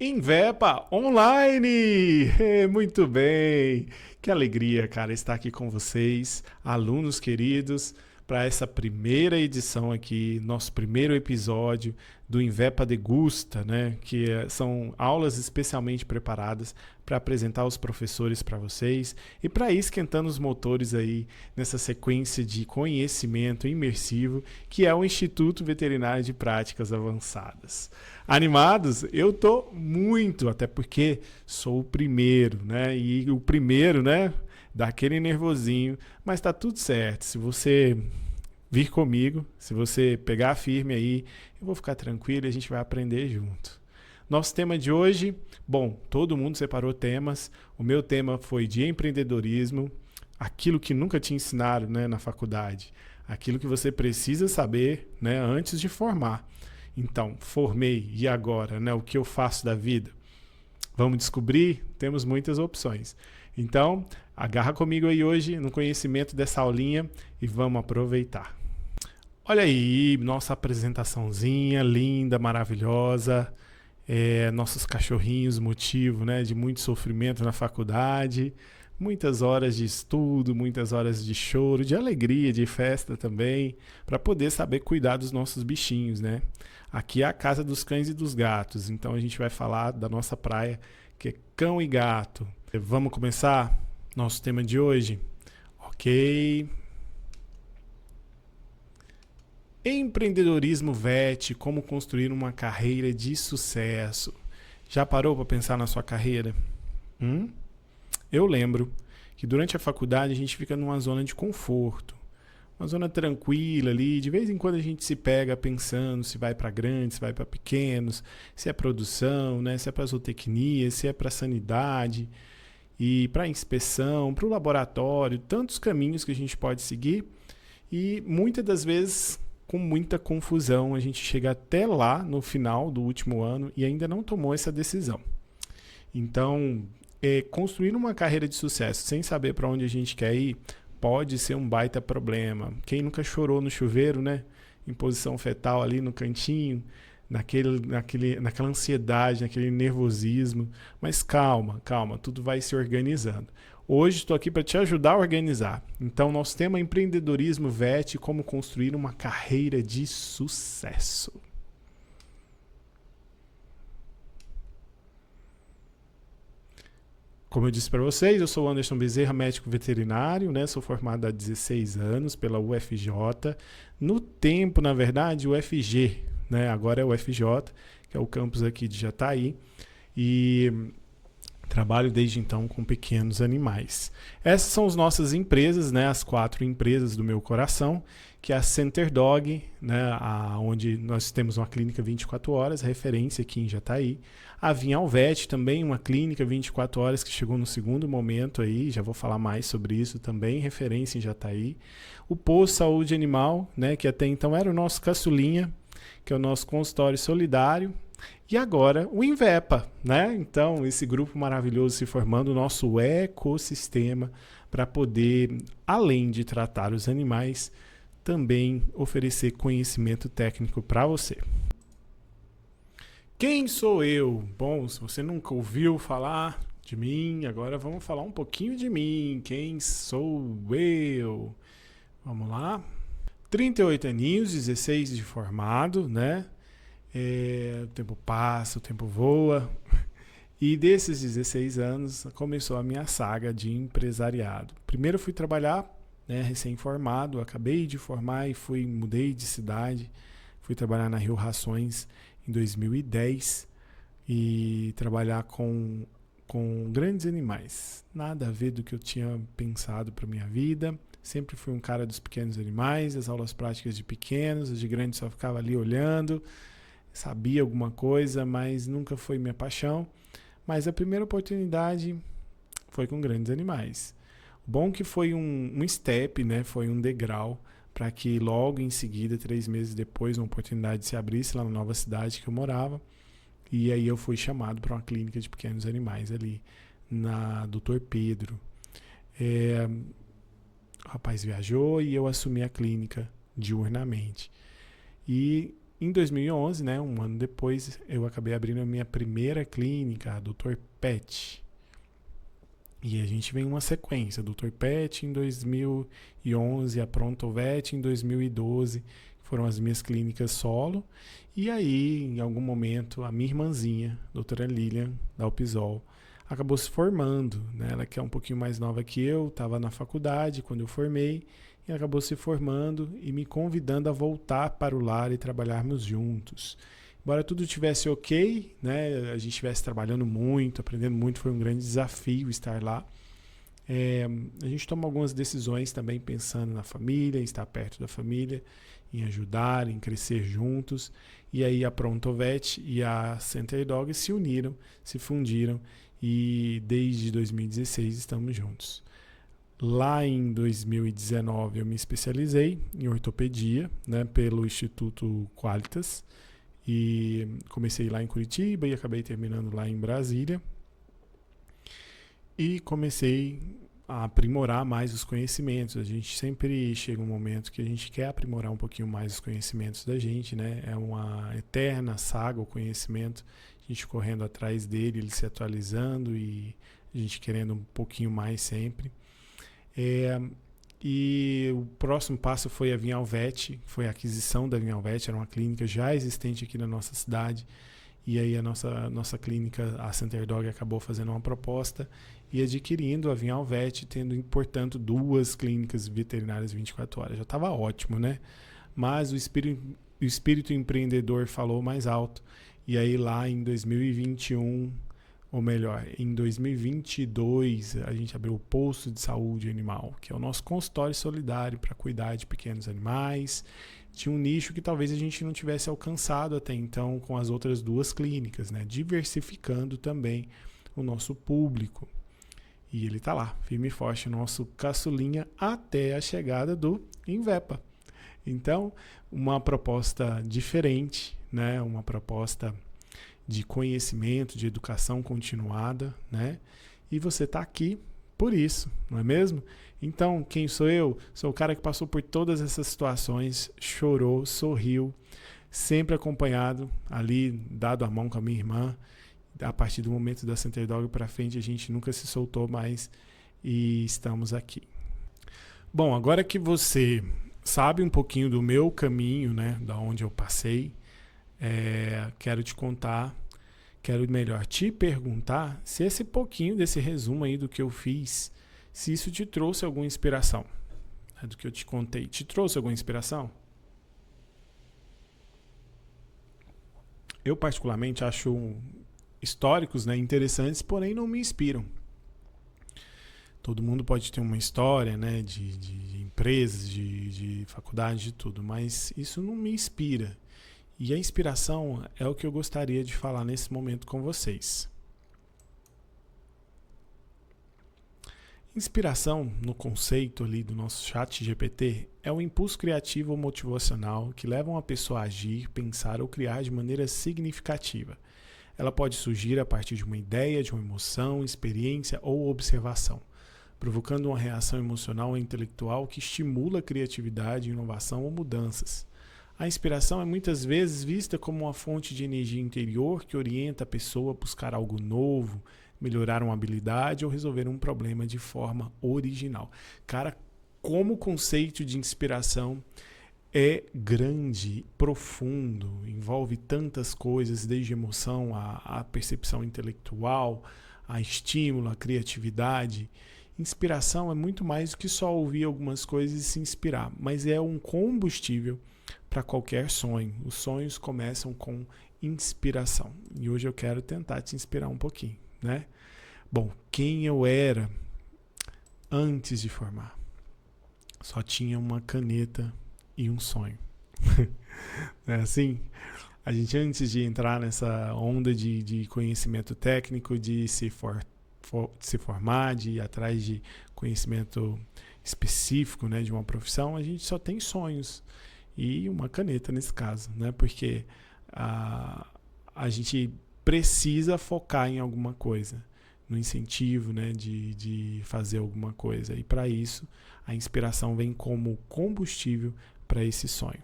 Invepa Online! Muito bem! Que alegria, cara, estar aqui com vocês, alunos queridos, para essa primeira edição aqui, nosso primeiro episódio do Invepa Degusta, né? São aulas especialmente preparadas para apresentar os professores para vocês e para ir esquentando os motores aí nessa sequência de conhecimento imersivo que é o Instituto Veterinário de Práticas Avançadas. Animados? Eu tô muito, até porque sou o primeiro, né? E o primeiro, né? Dá aquele nervosinho, mas tá tudo certo. Se você vir comigo, se você pegar firme aí, eu vou ficar tranquilo e a gente vai aprender junto. Nosso tema de hoje, bom, todo mundo separou temas. O meu tema foi de empreendedorismo, aquilo que nunca te ensinaram, né, na faculdade, aquilo que você precisa saber, né, antes de formar. Então, formei e agora, né, o que eu faço da vida? Vamos descobrir? Temos muitas opções. Então, agarra comigo aí hoje no conhecimento dessa aulinha e vamos aproveitar. Olha aí, nossa apresentaçãozinha linda, maravilhosa. Nossos cachorrinhos, motivo, né, de muito sofrimento na faculdade. Muitas horas de estudo, muitas horas de choro, de alegria, de festa também, para poder saber cuidar dos nossos bichinhos, né? Aqui é a casa dos cães e dos gatos, então a gente vai falar da nossa praia, que é cão e gato. Vamos começar nosso tema de hoje? Ok. Empreendedorismo VET, como construir uma carreira de sucesso. Já parou para pensar na sua carreira? Eu lembro que durante a faculdade a gente fica numa zona de conforto, uma zona tranquila ali. De vez em quando a gente se pega pensando se vai para grandes, se vai para pequenos, se é produção, né? Se é para zootecnia, se é para sanidade e para inspeção, para o laboratório, tantos caminhos que a gente pode seguir e muitas das vezes com muita confusão a gente chega até lá no final do último ano e ainda não tomou essa decisão. Então, construir uma carreira de sucesso sem saber para onde a gente quer ir pode ser um baita problema. Quem nunca chorou no chuveiro, né? Em posição fetal ali no cantinho, naquela ansiedade, naquele nervosismo. Mas calma, tudo vai se organizando. Hoje estou aqui para te ajudar a organizar. Então, nosso tema é empreendedorismo VET, como construir uma carreira de sucesso. Como eu disse para vocês, eu sou o Anderson Bezerra, médico veterinário, né? Sou formado há 16 anos pela UFJ. No tempo, na verdade, UFG, né? Agora é o UFJ, que é o campus aqui de Jataí. E trabalho desde então com pequenos animais. Essas são as nossas empresas, né? As 4 empresas do meu coração, que é a Center Dog, né? Onde nós temos uma clínica 24 horas, referência aqui em Jataí. A Vinhal Vet também, uma clínica 24 horas que chegou no segundo momento aí, já vou falar mais sobre isso também, referência em Jataí. O Posto Saúde Animal, né? Que até então era o nosso caçulinha, que é o nosso consultório solidário. E agora o Invepa, né? Então, esse grupo maravilhoso se formando, o nosso ecossistema, para poder, além de tratar os animais, também oferecer conhecimento técnico para você. Quem sou eu? Bom, se você nunca ouviu falar de mim, agora vamos falar um pouquinho de mim. Quem sou eu? Vamos lá. 38 aninhos, 16 de formado, né? O tempo passa, o tempo voa. E desses 16 anos começou a minha saga de empresariado. Primeiro fui trabalhar, né, recém-formado, acabei de formar e mudei de cidade. Fui trabalhar na Rio Rações em 2010 e trabalhar com grandes animais. Nada a ver do que eu tinha pensado para minha vida. Sempre fui um cara dos pequenos animais, das aulas práticas de pequenos, as de grandes só ficava ali olhando. Sabia alguma coisa, mas nunca foi minha paixão. Mas a primeira oportunidade foi com grandes animais. O bom que foi um step, né? Foi um degrau para que logo em seguida, 3 meses depois, uma oportunidade se abrisse lá na nova cidade que eu morava. E aí eu fui chamado para uma clínica de pequenos animais ali, na Dr. Pedro. O rapaz viajou e eu assumi a clínica diurnamente. E em 2011, né, um ano depois, eu acabei abrindo a minha primeira clínica, a Dr. Pet. E a gente vem uma sequência, Dr. Pet em 2011, a Prontovet em 2012, foram as minhas clínicas solo. E aí, em algum momento, a minha irmãzinha, doutora Lilian, da Alpisol, acabou se formando, né? Ela que é um pouquinho mais nova que eu, estava na faculdade quando eu formei, e acabou se formando e me convidando a voltar para o lar e trabalharmos juntos. Embora tudo estivesse ok, né? A gente estivesse trabalhando muito, aprendendo muito, foi um grande desafio estar lá. A gente toma algumas decisões também pensando na família, em estar perto da família, em ajudar, em crescer juntos. E aí a Prontovet e a Center Dog se uniram, se fundiram e desde 2016 estamos juntos. Lá em 2019 eu me especializei em ortopedia, né, pelo Instituto Qualitas, e comecei lá em Curitiba e acabei terminando lá em Brasília. E comecei a aprimorar mais os conhecimentos. A gente sempre chega um momento que a gente quer aprimorar um pouquinho mais os conhecimentos da gente, né? É uma eterna saga o conhecimento, a gente correndo atrás dele, ele se atualizando e a gente querendo um pouquinho mais sempre. E o próximo passo foi a Vinhalvet, foi a aquisição da Vinhalvet, era uma clínica já existente aqui na nossa cidade. E aí a nossa clínica, a Center Dog, acabou fazendo uma proposta e adquirindo a Vinhalvet, portanto, 2 clínicas veterinárias 24 horas. Já estava ótimo, né? Mas o espírito empreendedor falou mais alto. E aí lá em 2021, ou melhor, em 2022, a gente abriu o Posto de Saúde Animal, que é o nosso consultório solidário para cuidar de pequenos animais. Tinha um nicho que talvez a gente não tivesse alcançado até então com as outras 2 clínicas, né? Diversificando também o nosso público. E ele está lá, firme e forte, nosso caçulinha, até a chegada do Invepa. Então, uma proposta diferente, né? Uma proposta de conhecimento, de educação continuada, né? E você está aqui por isso, não é mesmo? Então, quem sou eu? Sou o cara que passou por todas essas situações, chorou, sorriu, sempre acompanhado, ali, dado a mão com a minha irmã. A partir do momento da Center Dog para frente, a gente nunca se soltou mais e estamos aqui. Bom, agora que você sabe um pouquinho do meu caminho, né, da onde eu passei, quero te contar, quero melhor te perguntar se esse pouquinho desse resumo aí do que eu fiz, se isso te trouxe alguma inspiração, né, do que eu te contei, te trouxe alguma inspiração? Eu particularmente acho históricos, né, interessantes, porém não me inspiram. Todo mundo pode ter uma história, né, de empresas, de faculdade, de tudo, mas isso não me inspira. E a inspiração é o que eu gostaria de falar nesse momento com vocês. Inspiração, no conceito ali do nosso chat GPT, é o impulso criativo ou motivacional que leva uma pessoa a agir, pensar ou criar de maneira significativa. Ela pode surgir a partir de uma ideia, de uma emoção, experiência ou observação, provocando uma reação emocional ou intelectual que estimula a criatividade, inovação ou mudanças. A inspiração é muitas vezes vista como uma fonte de energia interior que orienta a pessoa a buscar algo novo, melhorar uma habilidade ou resolver um problema de forma original. Cara, como o conceito de inspiração é grande, profundo, envolve tantas coisas, desde emoção a percepção intelectual, a estímulo, a criatividade. Inspiração é muito mais do que só ouvir algumas coisas e se inspirar, mas é um combustível para qualquer sonho. Os sonhos começam com inspiração. E hoje eu quero tentar te inspirar um pouquinho, né? Bom, quem eu era antes de formar? Só tinha uma caneta e um sonho. Não é assim? A gente, antes de entrar nessa onda de conhecimento técnico, de se formar, de ir atrás de conhecimento específico, né, de uma profissão, a gente só tem sonhos e uma caneta nesse caso, né, porque a gente precisa focar em alguma coisa, no incentivo, né, de fazer alguma coisa, e para isso a inspiração vem como combustível para esse sonho.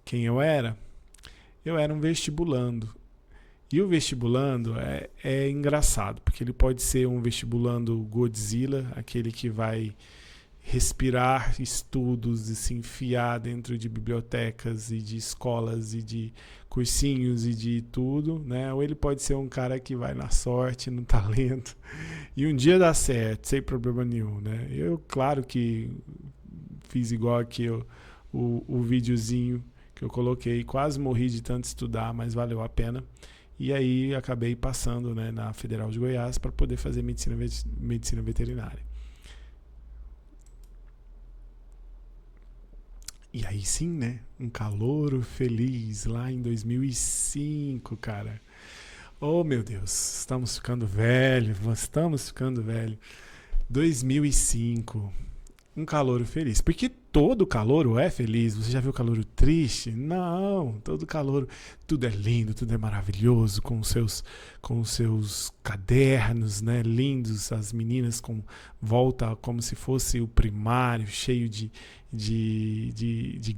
quem eu era? Eu era um vestibulando. E o vestibulando é engraçado, porque ele pode ser um vestibulando Godzilla, aquele que vai respirar estudos e se enfiar dentro de bibliotecas e de escolas e de cursinhos e de tudo, né? Ou ele pode ser um cara que vai na sorte, no talento e um dia dá certo, sem problema nenhum, né? Eu, claro que fiz igual aqui o videozinho que eu coloquei, quase morri de tanto estudar, mas valeu a pena. E aí acabei passando, né, na Federal de Goiás para poder fazer medicina veterinária. E aí sim, né? Um calouro feliz lá em 2005, cara. Oh, meu Deus, estamos ficando velho, 2005, um calouro feliz. Porque todo calouro é feliz. Você já viu calouro triste? Não, todo calouro, tudo é lindo, tudo é maravilhoso, com os seus cadernos, né, lindos, as meninas com volta como se fosse o primário, cheio de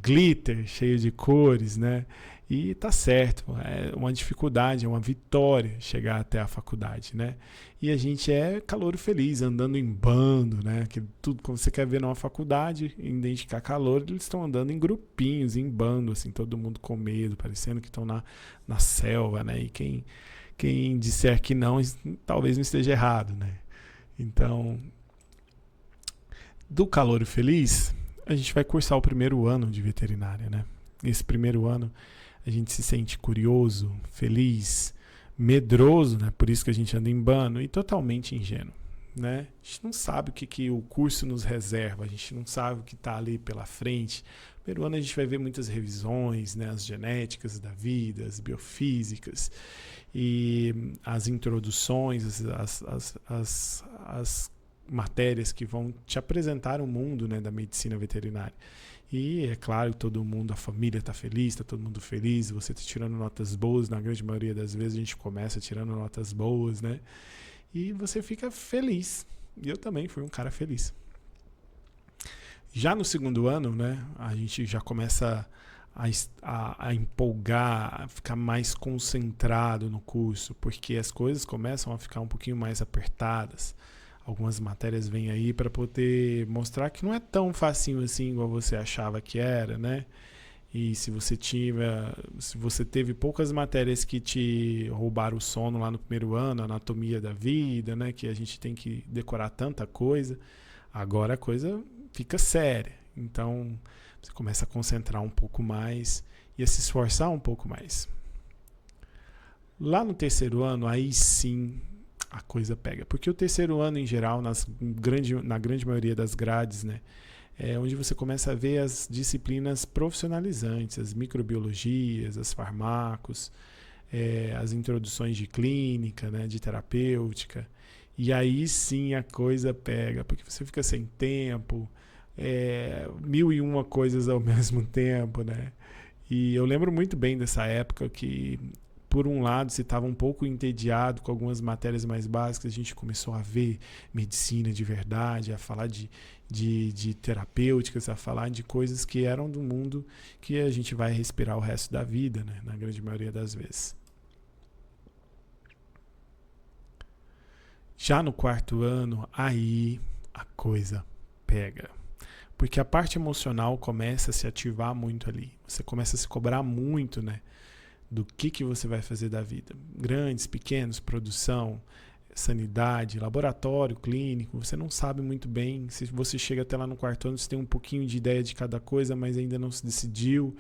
glitter, cheio de cores, né? E tá certo, é uma dificuldade, é uma vitória chegar até a faculdade, né? E a gente é calouro feliz, andando em bando, né? Que tudo que você quer ver numa faculdade, identificar calor, eles estão andando em grupinhos, em bando, assim, todo mundo com medo, parecendo que estão na selva, né? E quem disser que não, talvez não esteja errado, né? Então, do calouro feliz, a gente vai cursar o primeiro ano de veterinária, né? Esse primeiro ano a gente se sente curioso, feliz, medroso, né? Por isso que a gente anda em bando e totalmente ingênuo, né? A gente não sabe o que o curso nos reserva, a gente não sabe o que está ali pela frente. No primeiro ano a gente vai ver muitas revisões, né? As genéticas da vida, as biofísicas e as introduções, as matérias que vão te apresentar o mundo, né, da medicina veterinária. E é claro que todo mundo, a família está feliz, está todo mundo feliz, você está tirando notas boas, na grande maioria das vezes a gente começa tirando notas boas, né? E você fica feliz. E eu também fui um cara feliz. Já no segundo ano, né, a gente já começa a empolgar, a ficar mais concentrado no curso, porque as coisas começam a ficar um pouquinho mais apertadas. Algumas matérias vêm aí para poder mostrar que não é tão facinho assim igual você achava que era, né? E se você teve poucas matérias que te roubaram o sono lá no primeiro ano, anatomia da vida, né? Que a gente tem que decorar tanta coisa, agora a coisa fica séria. Então você começa a concentrar um pouco mais e a se esforçar um pouco mais. Lá no terceiro ano, aí sim a coisa pega. Porque o terceiro ano, em geral, na grande maioria das grades, né, é onde você começa a ver as disciplinas profissionalizantes, as microbiologias, as farmacos, as introduções de clínica, né, de terapêutica. E aí sim a coisa pega, porque você fica sem tempo, 1001 coisas ao mesmo tempo, né? E eu lembro muito bem dessa época que, por um lado, você estava um pouco entediado com algumas matérias mais básicas, a gente começou a ver medicina de verdade, a falar de terapêuticas, a falar de coisas que eram do mundo que a gente vai respirar o resto da vida, né? Na grande maioria das vezes. Já no quarto ano, aí a coisa pega. Porque a parte emocional começa a se ativar muito ali. Você começa a se cobrar muito, né? Do que você vai fazer da vida. Grandes, pequenos, produção, sanidade, laboratório, clínico. Você não sabe muito bem. Se você chega até lá no quarto ano, você tem um pouquinho de ideia de cada coisa, mas ainda não se decidiu.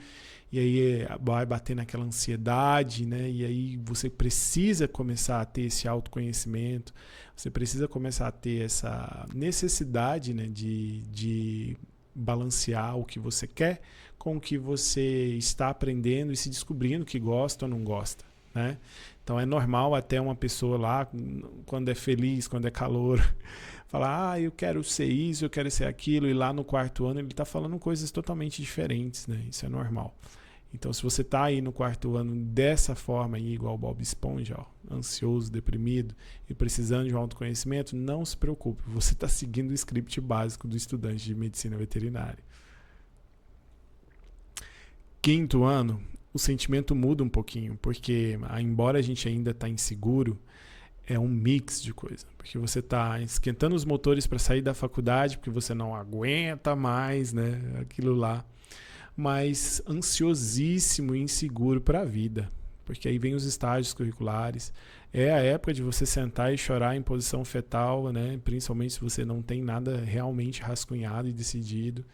E aí vai bater naquela ansiedade, né? E aí você precisa começar a ter esse autoconhecimento. Você precisa começar a ter essa necessidade, né, de balancear o que você quer com o que você está aprendendo e se descobrindo que gosta ou não gosta, né? Então é normal até uma pessoa lá, quando é feliz, quando é calor, falar, eu quero ser isso, eu quero ser aquilo, e lá no quarto ano ele está falando coisas totalmente diferentes, né? Isso é normal. Então, se você está aí no quarto ano dessa forma, aí, igual o Bob Esponja, ó, ansioso, deprimido e precisando de um autoconhecimento, não se preocupe, você está seguindo o script básico do estudante de medicina veterinária. quinto ano, o sentimento muda um pouquinho, porque embora a gente ainda está inseguro, é um mix de coisa. Porque você está esquentando os motores para sair da faculdade, porque você não aguenta mais, né, aquilo lá, mas ansiosíssimo e inseguro para a vida. Porque aí vem os estágios curriculares, é a época de você sentar e chorar em posição fetal, né? Principalmente se você não tem nada realmente rascunhado e decidido.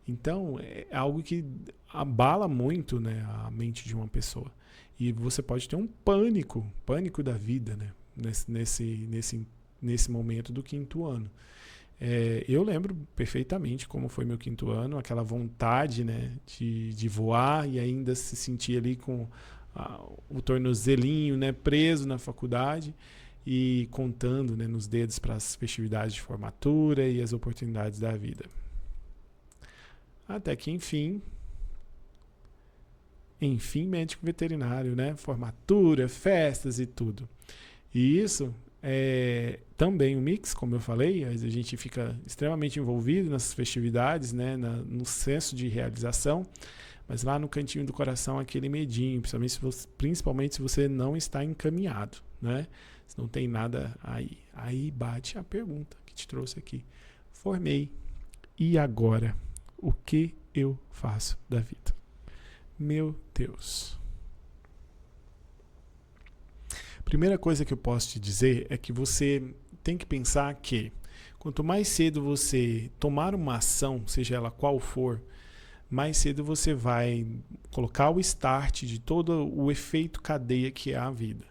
Então, é algo que abala muito, né, a mente de uma pessoa. E você pode ter um pânico da vida, né, nesse momento do quinto ano. Eu lembro perfeitamente como foi meu quinto ano, aquela vontade, né, de voar e ainda se sentir ali com o tornozelinho, né, preso na faculdade e contando, né, nos dedos para as festividades de formatura e as oportunidades da vida. Até que, enfim, médico veterinário, né, formatura, festas e tudo. E isso é também um mix, como eu falei, a gente fica extremamente envolvido nas festividades, né, no senso de realização, mas lá no cantinho do coração aquele medinho, principalmente se você não está encaminhado, né? Se não tem nada aí. Aí bate a pergunta que te trouxe aqui. Formei. E agora? O que eu faço da vida? Meu Deus. Primeira coisa que eu posso te dizer é que você tem que pensar que quanto mais cedo você tomar uma ação, seja ela qual for, mais cedo você vai colocar o start de todo o efeito cadeia que é a vida.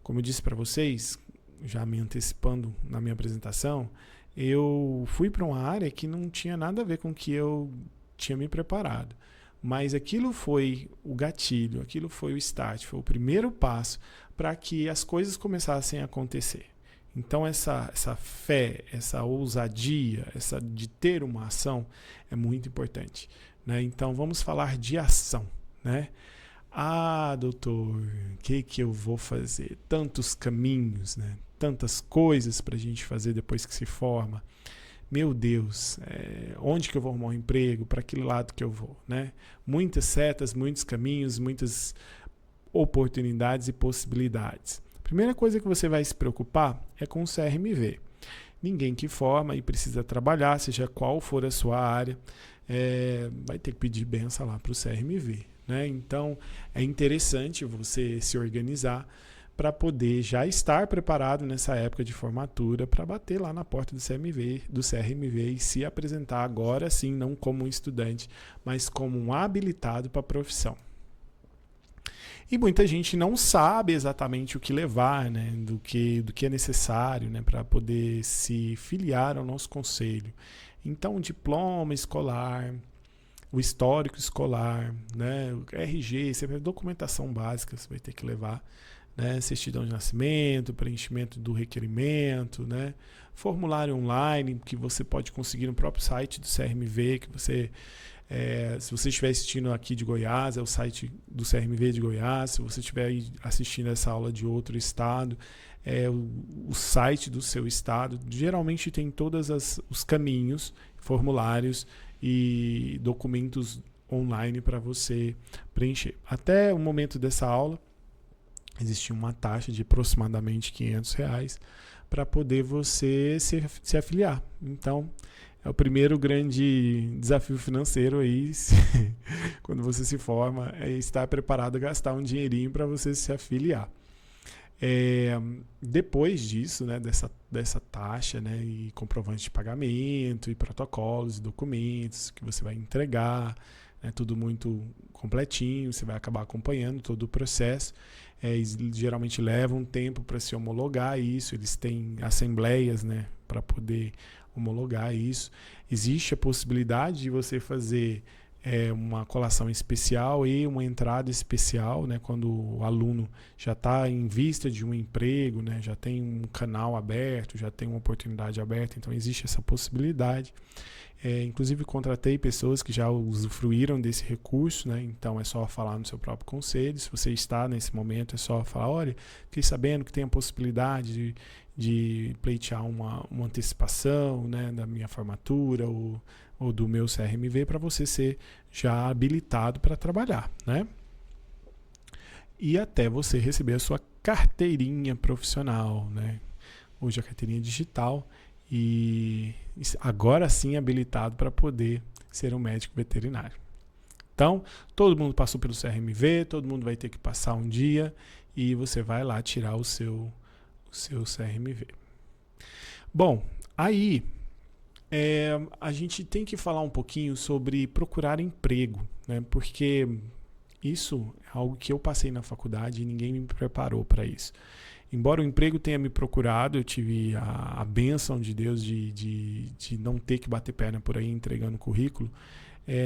Como eu disse para vocês, já me antecipando na minha apresentação, eu fui para uma área que não tinha nada a ver com o que eu tinha me preparado. Mas aquilo foi o gatilho, aquilo foi o start, foi o primeiro passo para que as coisas começassem a acontecer. Então essa fé, essa ousadia, essa de ter uma ação é muito importante, né? Então vamos falar de ação, né? Doutor, o que eu vou fazer? Tantos caminhos, né? Tantas coisas para a gente fazer depois que se forma. Meu Deus, onde que eu vou arrumar um emprego? Para que lado que eu vou, né? Muitas setas, muitos caminhos, muitas oportunidades e possibilidades. Primeira coisa que você vai se preocupar é com o CRMV. Ninguém que forma e precisa trabalhar, seja qual for a sua área, vai ter que pedir benção lá para o CRMV, né? Então, é interessante você se organizar para poder já estar preparado nessa época de formatura para bater lá na porta do CRMV e se apresentar agora sim, não como um estudante, mas como um habilitado para a profissão. E muita gente não sabe exatamente o que levar, né, do que é necessário, né, para poder se filiar ao nosso conselho. Então, o diploma escolar, o histórico escolar, né, o RG, a documentação básica você vai ter que levar, né, certidão de nascimento, preenchimento do requerimento, né, formulário online que você pode conseguir no próprio site do CRMV, que você se você estiver assistindo aqui de Goiás, é o site do CRMV de Goiás. Se você estiver assistindo essa aula de outro estado, é o site do seu estado. Geralmente tem todos os caminhos, formulários e documentos online para você preencher. Até o momento dessa aula, existia uma taxa de aproximadamente R$500 para poder você se afiliar. Então, é o primeiro grande desafio financeiro aí, quando você se forma, é estar preparado a gastar um dinheirinho para você se afiliar. Depois disso, né, dessa taxa, né, e comprovante de pagamento, e protocolos, e documentos que você vai entregar, né, tudo muito completinho, você vai acabar acompanhando todo o processo. Geralmente leva um tempo para se homologar isso, eles têm assembleias, né, para poder homologar isso. Existe a possibilidade de você fazer uma colação especial e uma entrada especial, né, quando o aluno já está em vista de um emprego, né, já tem um canal aberto, já tem uma oportunidade aberta, então existe essa possibilidade. Inclusive contratei pessoas que já usufruíram desse recurso, né? Então é só falar no seu próprio conselho. Se você está nesse momento, é só falar: olha, fiquei sabendo que tem a possibilidade de pleitear uma antecipação, né, da minha formatura, ou ou do meu CRMV para você ser já habilitado para trabalhar, né? E até você receber a sua carteirinha profissional, né? Hoje a carteirinha digital e agora sim habilitado para poder ser um médico veterinário. Então, todo mundo passou pelo CRMV, todo mundo vai ter que passar um dia e você vai lá tirar o seu CRMV. Bom, aí a gente tem que falar um pouquinho sobre procurar emprego, né? Porque isso é algo que eu passei na faculdade e ninguém me preparou para isso. Embora o emprego tenha me procurado, eu tive a bênção de Deus de não ter que bater perna por aí entregando currículo.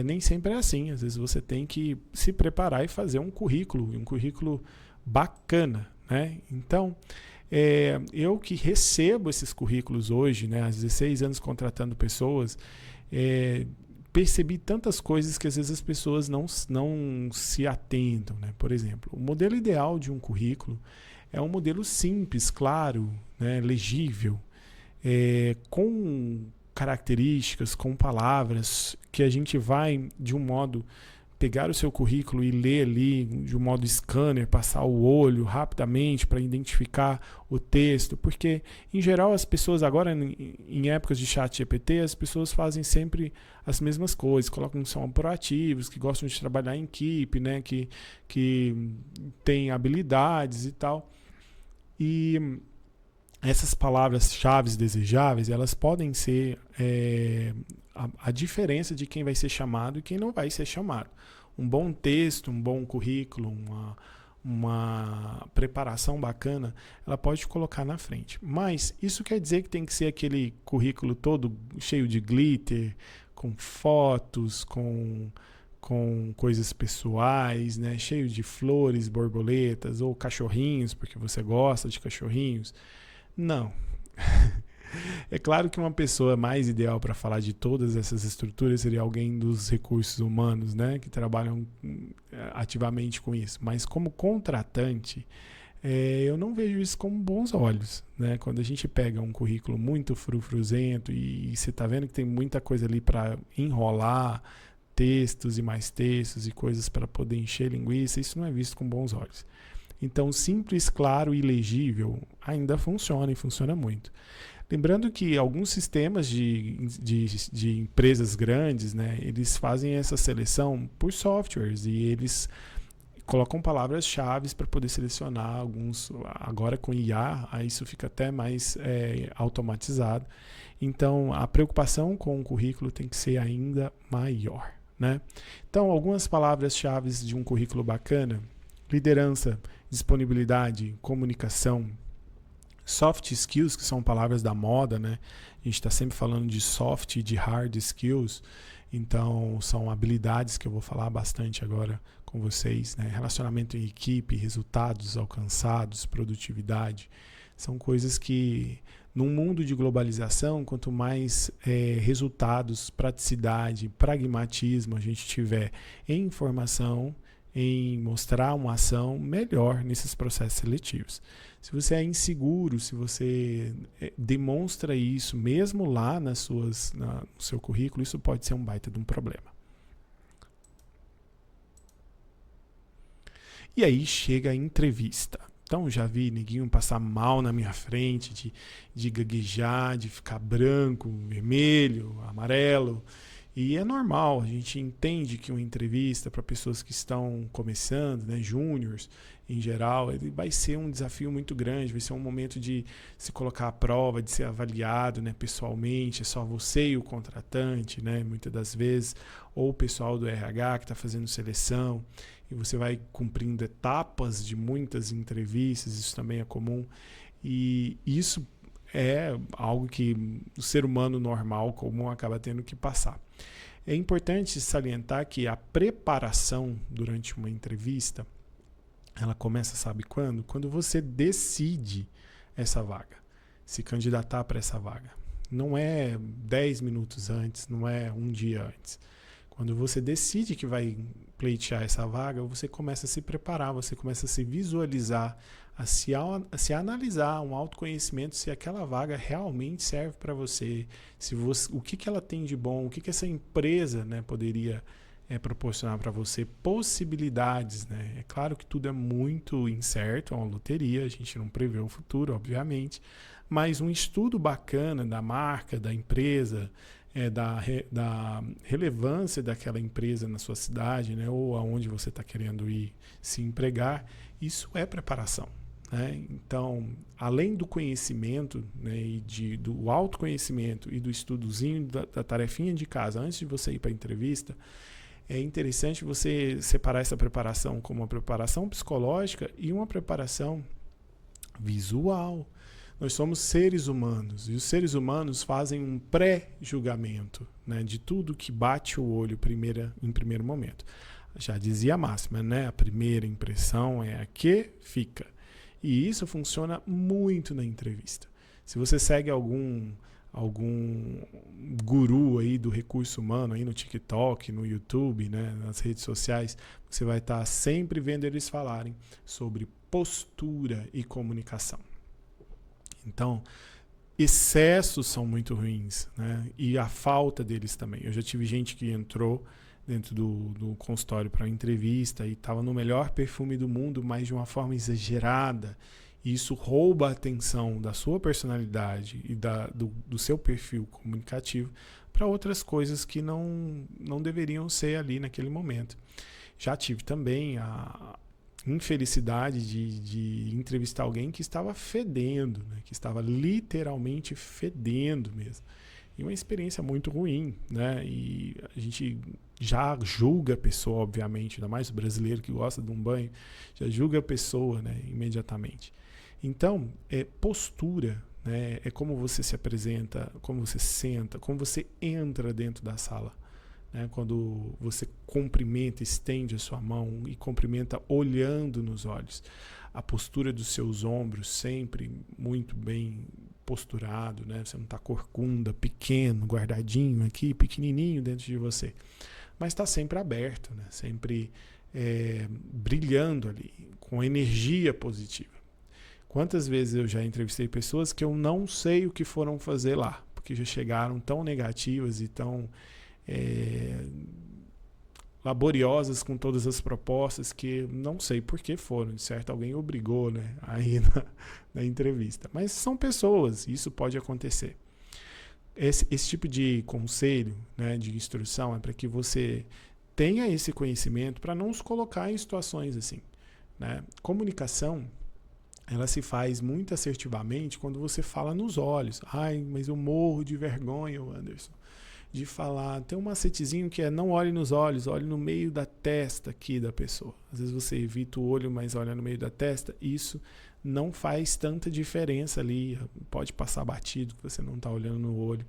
Nem sempre é assim. Às vezes você tem que se preparar e fazer um currículo bacana, né? Então, eu que recebo esses currículos hoje, né, há 16 anos contratando pessoas, percebi tantas coisas que às vezes as pessoas não se atentam, né? Por exemplo, o modelo ideal de um currículo é um modelo simples, claro, né, legível, com características, com palavras que a gente vai, de um modo, pegar o seu currículo e ler ali de um modo scanner, passar o olho rapidamente para identificar o texto, porque em geral as pessoas agora em épocas de chat GPT, as pessoas fazem sempre as mesmas coisas, colocam que são proativos, que gostam de trabalhar em equipe, né, que têm habilidades e tal. E essas palavras-chave desejáveis, elas podem ser a diferença de quem vai ser chamado e quem não vai ser chamado. Um bom texto, um bom currículo, uma preparação bacana, ela pode colocar na frente. Mas isso quer dizer que tem que ser aquele currículo todo cheio de glitter, com fotos, com coisas pessoais, né? Cheio de flores, borboletas ou cachorrinhos, porque você gosta de cachorrinhos. Não. É claro que uma pessoa mais ideal para falar de todas essas estruturas seria alguém dos recursos humanos, né, que trabalham ativamente com isso. Mas como contratante, eu não vejo isso com bons olhos, né? Quando a gente pega um currículo muito frufruzento e você está vendo que tem muita coisa ali para enrolar, textos e mais textos e coisas para poder encher linguiça, isso não é visto com bons olhos. Então, simples, claro e legível ainda funciona e funciona muito. Lembrando que alguns sistemas de empresas grandes, né, eles fazem essa seleção por softwares e eles colocam palavras-chave para poder selecionar alguns. Agora com IA, isso fica até mais automatizado. Então, a preocupação com o currículo tem que ser ainda maior, né? Então, algumas palavras-chave de um currículo bacana: liderança, disponibilidade, comunicação, soft skills, que são palavras da moda, né? A gente está sempre falando de soft e de hard skills, então são habilidades que eu vou falar bastante agora com vocês, né? Relacionamento em equipe, resultados alcançados, produtividade, são coisas que num mundo de globalização, quanto mais resultados, praticidade, pragmatismo a gente tiver em informação, em mostrar uma ação, melhor nesses processos seletivos. Se você é inseguro, se você demonstra isso mesmo lá no seu currículo, isso pode ser um baita de um problema. E aí chega a entrevista. Então já vi neguinho passar mal na minha frente, de gaguejar, de ficar branco, vermelho, amarelo. E é normal, a gente entende que uma entrevista para pessoas que estão começando, né, júniors em geral, ele vai ser um desafio muito grande, vai ser um momento de se colocar à prova, de ser avaliado, né, pessoalmente, é só você e o contratante, né, muitas das vezes, ou o pessoal do RH que está fazendo seleção, e você vai cumprindo etapas de muitas entrevistas, isso também é comum, e isso é algo que o ser humano normal, comum, acaba tendo que passar. É importante salientar que a preparação durante uma entrevista, ela começa, sabe quando? Quando você decide essa vaga, se candidatar para essa vaga. Não é 10 minutos antes, não é um dia antes. Quando você decide que vai pleitear essa vaga, você começa a se preparar, você começa a se visualizar, a se analisar, um autoconhecimento, se aquela vaga realmente serve para você, se você, o que ela tem de bom, o que essa empresa, né, poderia proporcionar para você, possibilidades. Né? É claro que tudo é muito incerto, é uma loteria, a gente não prevê o futuro, obviamente, mas um estudo bacana da marca, da empresa, da relevância daquela empresa na sua cidade, né, ou aonde você está querendo ir se empregar, isso é preparação. Né? Então, além do conhecimento, né, e do autoconhecimento e do estudozinho da tarefinha de casa antes de você ir para a entrevista, é interessante você separar essa preparação como uma preparação psicológica e uma preparação visual. Nós somos seres humanos e os seres humanos fazem um pré-julgamento, né, de tudo que bate o olho em primeiro momento. Já dizia a máxima, né? A primeira impressão é a que fica. E isso funciona muito na entrevista. Se você segue algum guru aí do recurso humano aí no TikTok, no YouTube, né, nas redes sociais, você vai estar sempre vendo eles falarem sobre postura e comunicação. Então, excessos são muito ruins, né? E a falta deles também. Eu já tive gente que entrou dentro do consultório para uma entrevista e estava no melhor perfume do mundo, mas de uma forma exagerada. E isso rouba a atenção da sua personalidade e do seu perfil comunicativo para outras coisas que não deveriam ser ali naquele momento. Já tive também a infelicidade de entrevistar alguém que estava fedendo, né? Que estava literalmente fedendo mesmo. E uma experiência muito ruim, né? E a gente já julga a pessoa, obviamente, ainda mais o brasileiro que gosta de um banho, já julga a pessoa, né, imediatamente. Então, postura, né? É como você se apresenta, como você senta, como você entra dentro da sala. Né? Quando você cumprimenta, estende a sua mão e cumprimenta olhando nos olhos. A postura dos seus ombros sempre muito bem posturado, né? Você não está corcunda, pequeno, guardadinho aqui, pequenininho dentro de você. Mas está sempre aberto, né? Sempre brilhando ali, com energia positiva. Quantas vezes eu já entrevistei pessoas que eu não sei o que foram fazer lá, porque já chegaram tão negativas e tão laboriosas com todas as propostas que não sei por que foram, de certo alguém obrigou, né, aí na entrevista. Mas são pessoas, isso pode acontecer. Esse tipo de conselho, né, de instrução é para que você tenha esse conhecimento para não se colocar em situações assim. Né? Comunicação, ela se faz muito assertivamente quando você fala nos olhos. Ai, mas eu morro de vergonha, Anderson, de falar. Tem um macetezinho que é não olhe nos olhos, olhe no meio da testa aqui da pessoa. Às vezes você evita o olho, mas olha no meio da testa. Isso não faz tanta diferença ali. Pode passar batido que você não está olhando no olho,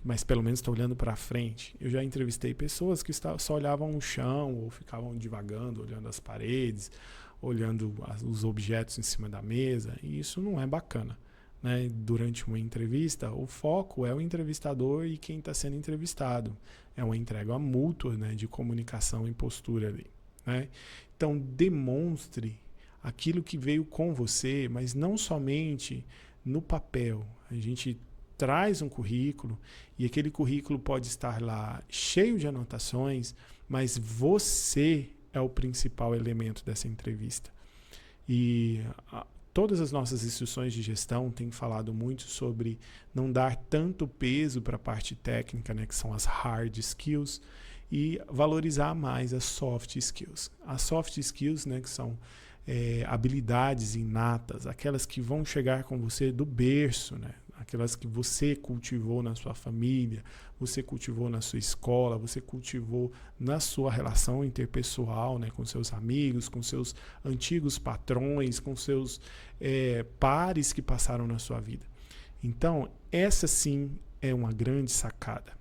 mas pelo menos está olhando para frente. Eu já entrevistei pessoas que só olhavam o chão ou ficavam divagando, olhando as paredes, olhando os objetos em cima da mesa. E isso não é bacana. Né? Durante uma entrevista, o foco é o entrevistador e quem está sendo entrevistado. É uma entrega mútua, né, de comunicação e postura ali. Né? Então, demonstre aquilo que veio com você, mas não somente no papel. A gente traz um currículo e aquele currículo pode estar lá cheio de anotações, mas você é o principal elemento dessa entrevista. E todas as nossas instruções de gestão têm falado muito sobre não dar tanto peso para a parte técnica, né, que são as hard skills, e valorizar mais as soft skills. As soft skills, né, que são habilidades inatas, aquelas que vão chegar com você do berço, né, aquelas que você cultivou na sua família, você cultivou na sua escola, você cultivou na sua relação interpessoal, né, com seus amigos, com seus antigos patrões, com seus pares que passaram na sua vida. Então, essa sim é uma grande sacada.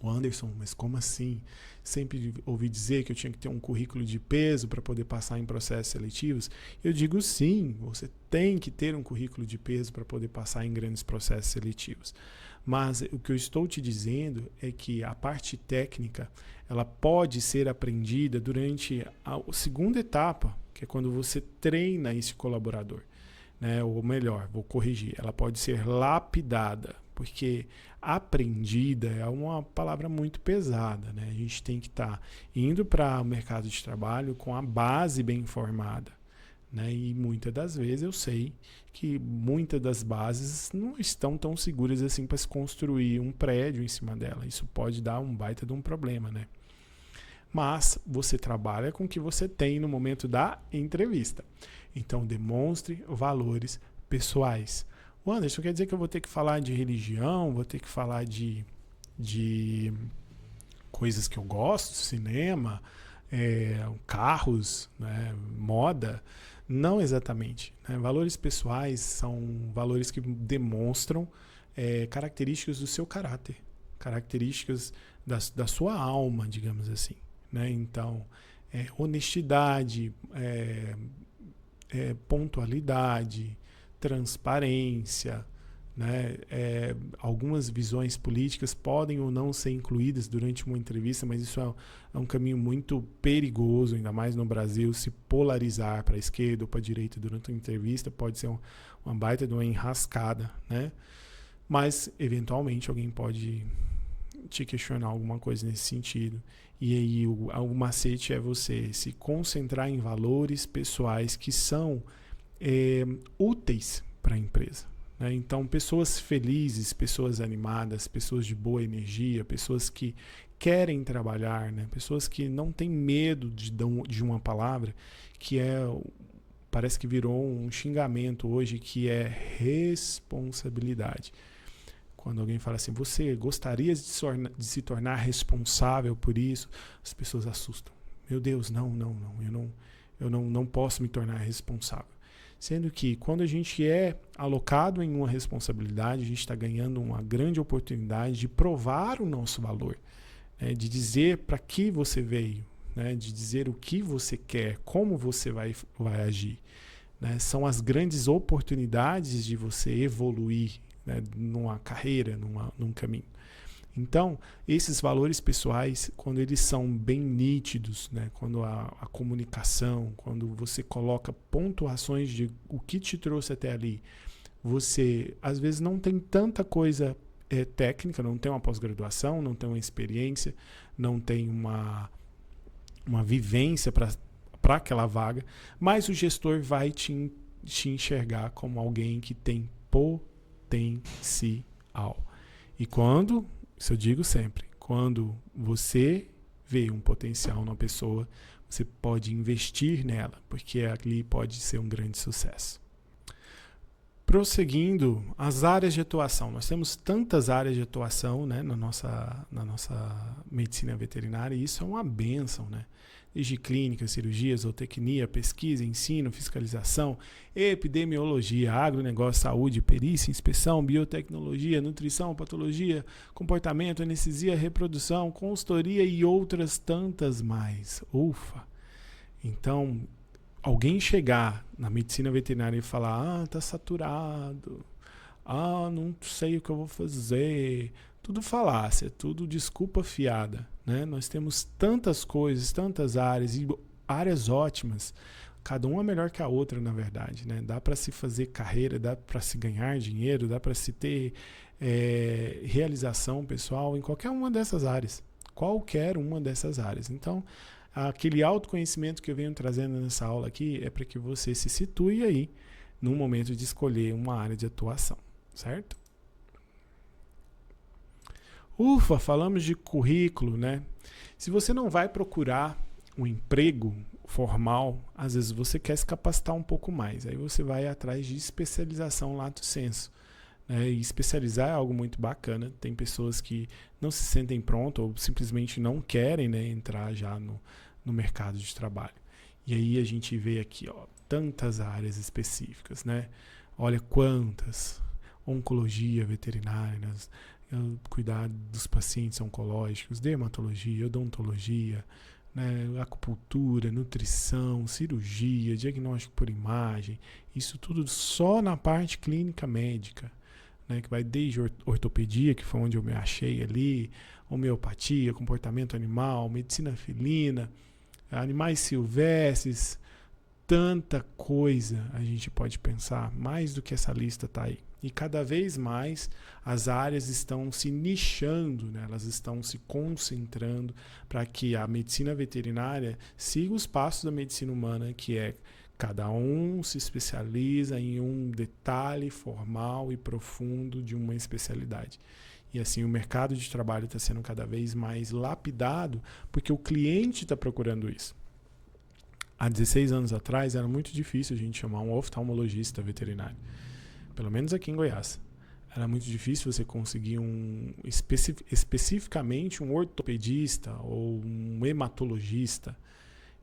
O Anderson, mas como assim? Sempre ouvi dizer que eu tinha que ter um currículo de peso para poder passar em processos seletivos. Eu digo sim, você tem que ter um currículo de peso para poder passar em grandes processos seletivos. Mas o que eu estou te dizendo é que a parte técnica, ela pode ser aprendida durante a segunda etapa, que é quando você treina esse colaborador. Né? Ou melhor, vou corrigir, ela pode ser lapidada, porque aprendida é uma palavra muito pesada. Né? A gente tem que estar indo para o mercado de trabalho com a base bem formada. Né? E muitas das vezes eu sei que muitas das bases não estão tão seguras assim para se construir um prédio em cima dela. Isso pode dar um baita de um problema, né? Mas você trabalha com o que você tem no momento da entrevista. Então demonstre valores pessoais. Anderson, quer dizer que eu vou ter que falar de religião, vou ter que falar de coisas que eu gosto, cinema, carros, né, moda? Não exatamente. Né? Valores pessoais são valores que demonstram características do seu caráter, características da sua alma, digamos assim. Né? Então, honestidade, pontualidade, transparência, né? Algumas visões políticas podem ou não ser incluídas durante uma entrevista, mas isso é um caminho muito perigoso, ainda mais no Brasil. Se polarizar para a esquerda ou para a direita durante uma entrevista pode ser uma baita de uma enrascada, né? Mas eventualmente alguém pode te questionar alguma coisa nesse sentido. E aí o macete é você se concentrar em valores pessoais que são úteis para a empresa. Né? Então, pessoas felizes, pessoas animadas, pessoas de boa energia, pessoas que querem trabalhar, né? Pessoas que não têm medo de uma palavra que parece que virou um xingamento hoje, que é responsabilidade. Quando alguém fala assim, você gostaria de se tornar responsável por isso? As pessoas assustam. Meu Deus, não, eu não posso me tornar responsável. Sendo que quando a gente é alocado em uma responsabilidade, a gente está ganhando uma grande oportunidade de provar o nosso valor, né? De dizer para que você veio, né? De dizer o que você quer, como você vai agir. Né? São as grandes oportunidades de você evoluir, né? Numa carreira, num caminho. Então, esses valores pessoais, quando eles são bem nítidos, né? Quando a comunicação, quando você coloca pontuações de o que te trouxe até ali, você às vezes não tem tanta coisa técnica, não tem uma pós-graduação, não tem uma experiência, não tem uma vivência para aquela vaga, mas o gestor vai te enxergar como alguém que tem potencial. E isso eu digo sempre, quando você vê um potencial numa pessoa, você pode investir nela, porque ali pode ser um grande sucesso. Prosseguindo, as áreas de atuação. Nós temos tantas áreas de atuação, né, na nossa medicina veterinária, e isso é uma bênção, né? Desde clínica, cirurgia, zootecnia, pesquisa, ensino, fiscalização, epidemiologia, agronegócio, saúde, perícia, inspeção, biotecnologia, nutrição, patologia, comportamento, anestesia, reprodução, consultoria e outras tantas mais. Ufa! Então, alguém chegar na medicina veterinária e falar, tá saturado, não sei o que eu vou fazer, tudo falácia, tudo desculpa fiada, né? Nós temos tantas coisas, tantas áreas, e áreas ótimas, cada uma melhor que a outra, na verdade, né? Dá para se fazer carreira, dá para se ganhar dinheiro, dá para se ter realização pessoal em qualquer uma dessas áreas, qualquer uma dessas áreas. Então, aquele autoconhecimento que eu venho trazendo nessa aula aqui é para que você se situe aí no momento de escolher uma área de atuação, certo? Ufa, falamos de currículo, né? Se você não vai procurar um emprego formal, às vezes você quer se capacitar um pouco mais. Aí você vai atrás de especialização lato sensu. Né? E especializar é algo muito bacana. Tem pessoas que não se sentem prontas ou simplesmente não querem, né, entrar já no mercado de trabalho. E aí a gente vê aqui, tantas áreas específicas, né? Olha quantas. Oncologia veterinária, né? Cuidar dos pacientes oncológicos, dermatologia, odontologia, né, acupuntura, nutrição, cirurgia, diagnóstico por imagem, isso tudo só na parte clínica médica, né, que vai desde ortopedia, que foi onde eu me achei ali, homeopatia, comportamento animal, medicina felina, animais silvestres, tanta coisa a gente pode pensar, mais do que essa lista está aí. E cada vez mais as áreas estão se nichando, né? Elas estão se concentrando para que a medicina veterinária siga os passos da medicina humana, que é cada um se especializa em um detalhe formal e profundo de uma especialidade. E assim o mercado de trabalho está sendo cada vez mais lapidado porque o cliente está procurando isso. Há 16 anos atrás era muito difícil a gente chamar um oftalmologista veterinário, pelo menos aqui em Goiás. Era muito difícil você conseguir especificamente um ortopedista ou um hematologista.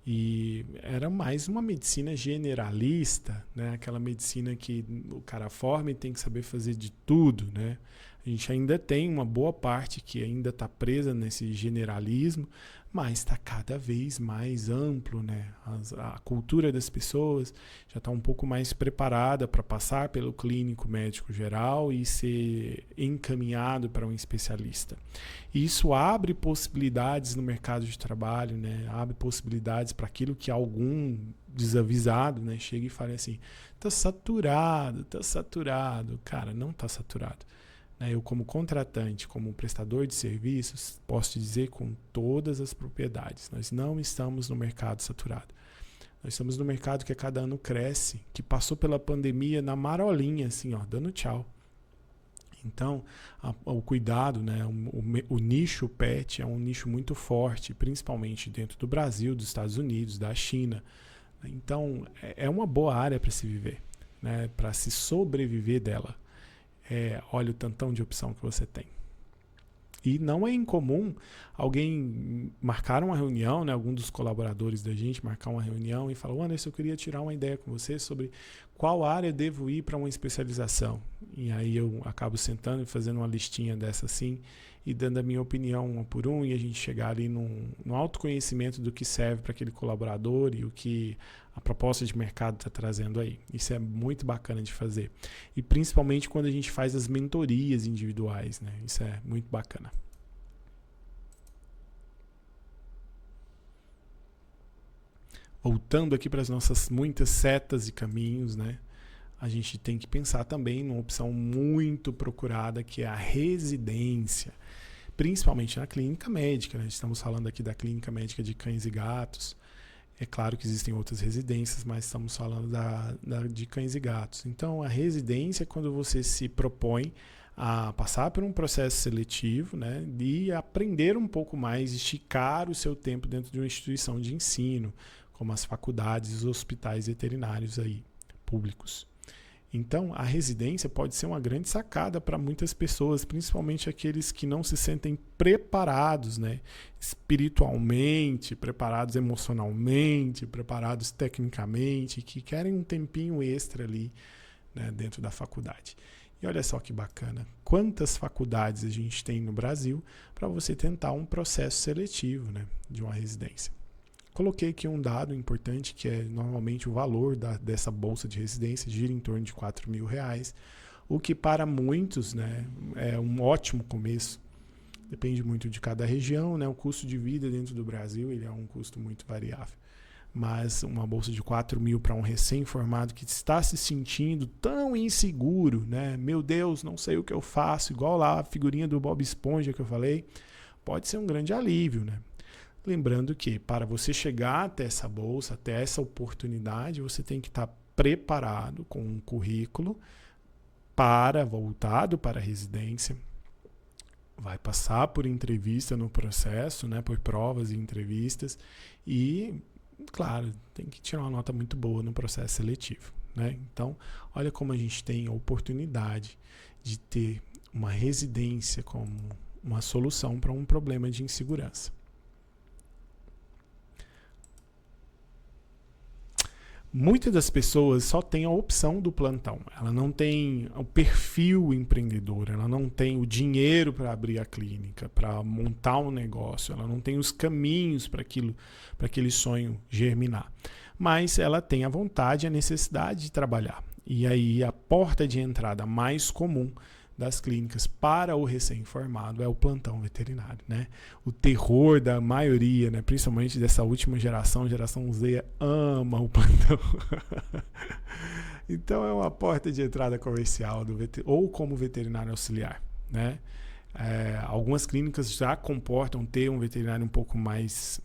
E era mais uma medicina generalista, né? Aquela medicina que o cara forma e tem que saber fazer de tudo, né? A gente ainda tem uma boa parte que ainda está presa nesse generalismo, mas está cada vez mais amplo, né? A cultura das pessoas já está um pouco mais preparada para passar pelo clínico médico geral e ser encaminhado para um especialista. E isso abre possibilidades no mercado de trabalho, né? Abre possibilidades para aquilo que algum desavisado, né, chega e fala assim, tá saturado. Cara, não tá saturado. Eu, como contratante, como prestador de serviços, posso te dizer com todas as propriedades, nós não estamos no mercado saturado. Nós estamos no mercado que a cada ano cresce, que passou pela pandemia na marolinha, assim, ó, dando tchau. Então, o cuidado, né, o nicho pet é um nicho muito forte, principalmente dentro do Brasil, dos Estados Unidos, da China. Então, é uma boa área para se viver, né, para se sobreviver dela. Olha o tantão de opção que você tem. E não é incomum alguém marcar uma reunião, né, algum dos colaboradores da gente marcar uma reunião e falar, Anderson, eu queria tirar uma ideia com você sobre qual área eu devo ir para uma especialização. E aí eu acabo sentando e fazendo uma listinha dessa assim e dando a minha opinião uma por um e a gente chegar ali no autoconhecimento do que serve para aquele colaborador e o que a proposta de mercado está trazendo aí. Isso é muito bacana de fazer. E principalmente quando a gente faz as mentorias individuais, né? Isso é muito bacana. Voltando aqui para as nossas muitas setas e caminhos, né? A gente tem que pensar também numa opção muito procurada, que é a residência, principalmente na clínica médica, né? Estamos falando aqui da clínica médica de cães e gatos. É claro que existem outras residências, mas estamos falando de cães e gatos. Então, a residência é quando você se propõe a passar por um processo seletivo, né, e aprender um pouco mais, esticar o seu tempo dentro de uma instituição de ensino, como as faculdades e os hospitais veterinários aí, públicos. Então, a residência pode ser uma grande sacada para muitas pessoas, principalmente aqueles que não se sentem preparados, né, espiritualmente, preparados emocionalmente, preparados tecnicamente, que querem um tempinho extra ali, né, dentro da faculdade. E olha só que bacana, quantas faculdades a gente tem no Brasil para você tentar um processo seletivo, né, de uma residência. Coloquei aqui um dado importante, que é normalmente o valor dessa bolsa de residência gira em torno de R$4.000, o que para muitos, né, é um ótimo começo. Depende muito de cada região, né? O custo de vida dentro do Brasil ele é um custo muito variável. Mas uma bolsa de R$4.000 para um recém-formado que está se sentindo tão inseguro, né? Meu Deus, não sei o que eu faço, igual lá a figurinha do Bob Esponja que eu falei, pode ser um grande alívio, né? Lembrando que para você chegar até essa bolsa, até essa oportunidade, você tem que estar preparado com um currículo voltado para a residência. Vai passar por entrevista no processo, né, por provas e entrevistas. E, claro, tem que tirar uma nota muito boa no processo seletivo, né? Então, olha como a gente tem a oportunidade de ter uma residência como uma solução para um problema de insegurança. Muitas das pessoas só têm a opção do plantão. Ela não tem o perfil empreendedor, ela não tem o dinheiro para abrir a clínica, para montar um negócio, ela não tem os caminhos para aquele sonho germinar. Mas ela tem a vontade e a necessidade de trabalhar. E aí a porta de entrada mais comum das clínicas para o recém-formado é o plantão veterinário, né? O terror da maioria, né? Principalmente dessa última geração Z, ama o plantão. Então é uma porta de entrada comercial ou como veterinário auxiliar, né? Algumas clínicas já comportam ter um veterinário um pouco mais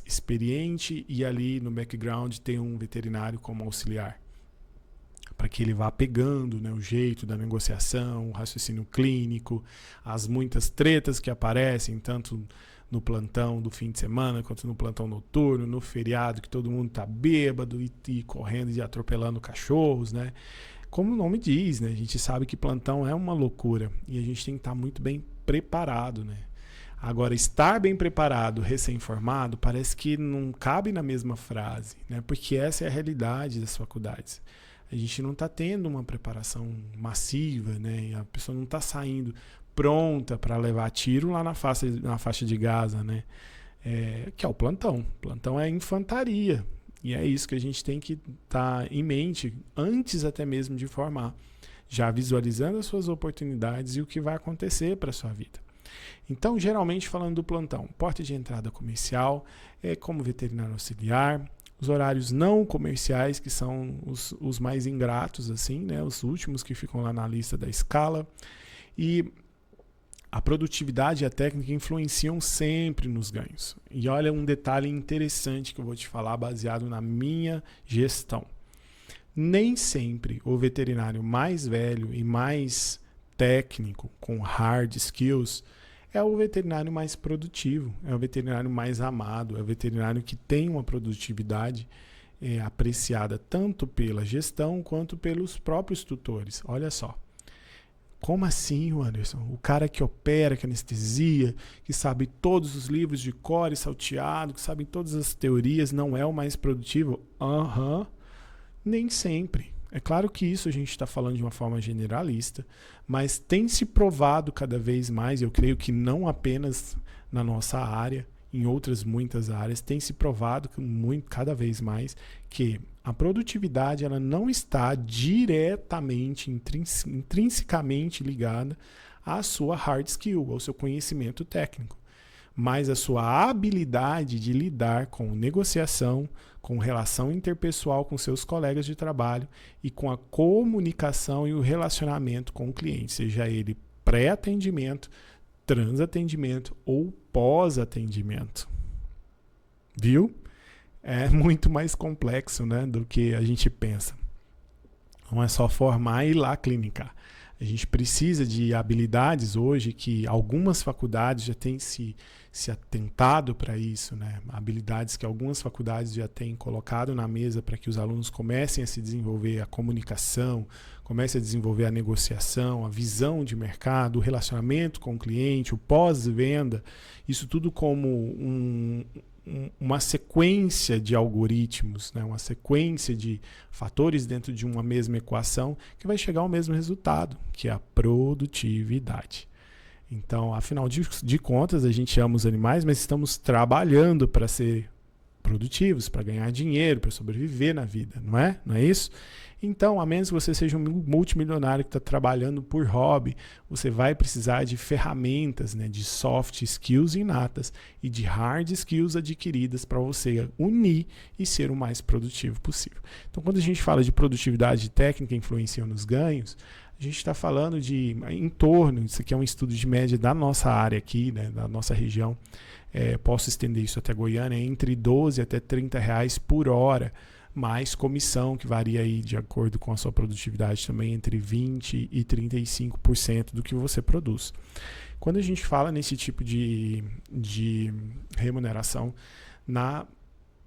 experiente e ali no background tem um veterinário como auxiliar, para que ele vá pegando, né, o jeito da negociação, o raciocínio clínico, as muitas tretas que aparecem, tanto no plantão do fim de semana, quanto no plantão noturno, no feriado, que todo mundo está bêbado e correndo e atropelando cachorros, né? Como o nome diz, né? A gente sabe que plantão é uma loucura e a gente tem que estar muito bem preparado, né? Agora, estar bem preparado, recém-formado, parece que não cabe na mesma frase, né? Porque essa é a realidade das faculdades. A gente não está tendo uma preparação massiva, né? E a pessoa não está saindo pronta para levar tiro lá na faixa de Gaza, né? Que é o plantão. O plantão é infantaria. E é isso que a gente tem que estar em mente antes até mesmo de formar, já visualizando as suas oportunidades e o que vai acontecer para a sua vida. Então, geralmente falando do plantão, porta de entrada comercial, como veterinário auxiliar, os horários não comerciais, que são os mais ingratos, assim, né? Os últimos que ficam lá na lista da escala. E a produtividade e a técnica influenciam sempre nos ganhos. E olha um detalhe interessante que eu vou te falar, baseado na minha gestão. Nem sempre o veterinário mais velho e mais técnico, com hard skills, é o veterinário mais produtivo, é o veterinário mais amado, é o veterinário que tem uma produtividade apreciada tanto pela gestão quanto pelos próprios tutores. Olha só. Como assim, Anderson? O cara que opera, que anestesia, que sabe todos os livros de cor e salteado, que sabe todas as teorias, não é o mais produtivo? Nem sempre. É claro que isso a gente está falando de uma forma generalista, mas tem se provado cada vez mais, eu creio que não apenas na nossa área, em outras muitas áreas, tem se provado cada vez mais que a produtividade ela não está diretamente, intrinsecamente ligada à sua hard skill, ao seu conhecimento técnico, mas a sua habilidade de lidar com negociação, com relação interpessoal com seus colegas de trabalho e com a comunicação e o relacionamento com o cliente, seja ele pré-atendimento, transatendimento ou pós-atendimento. Viu? É muito mais complexo, né, do que a gente pensa. Não é só formar e ir lá clinicar. A gente precisa de habilidades hoje que algumas faculdades já têm se atentado para isso, né? Habilidades que algumas faculdades já têm colocado na mesa para que os alunos comecem a se desenvolver a comunicação, comecem a desenvolver a negociação, a visão de mercado, o relacionamento com o cliente, o pós-venda, isso tudo como uma sequência de algoritmos, né? Uma sequência de fatores dentro de uma mesma equação que vai chegar ao mesmo resultado, que é a produtividade. Então, afinal de contas, a gente ama os animais, mas estamos trabalhando para ser produtivos, para ganhar dinheiro, para sobreviver na vida, não é? Não é isso? Então, a menos que você seja um multimilionário que está trabalhando por hobby, você vai precisar de ferramentas, né, de soft skills inatas e de hard skills adquiridas para você unir e ser o mais produtivo possível. Então, quando a gente fala de produtividade técnica influenciando nos ganhos, a gente está falando de em torno, isso aqui é um estudo de média da nossa área aqui, né, da nossa região, posso estender isso até Goiânia, entre 12 até R$30 por hora, mais comissão, que varia aí de acordo com a sua produtividade também entre 20% e 35% do que você produz. Quando a gente fala nesse tipo de remuneração, na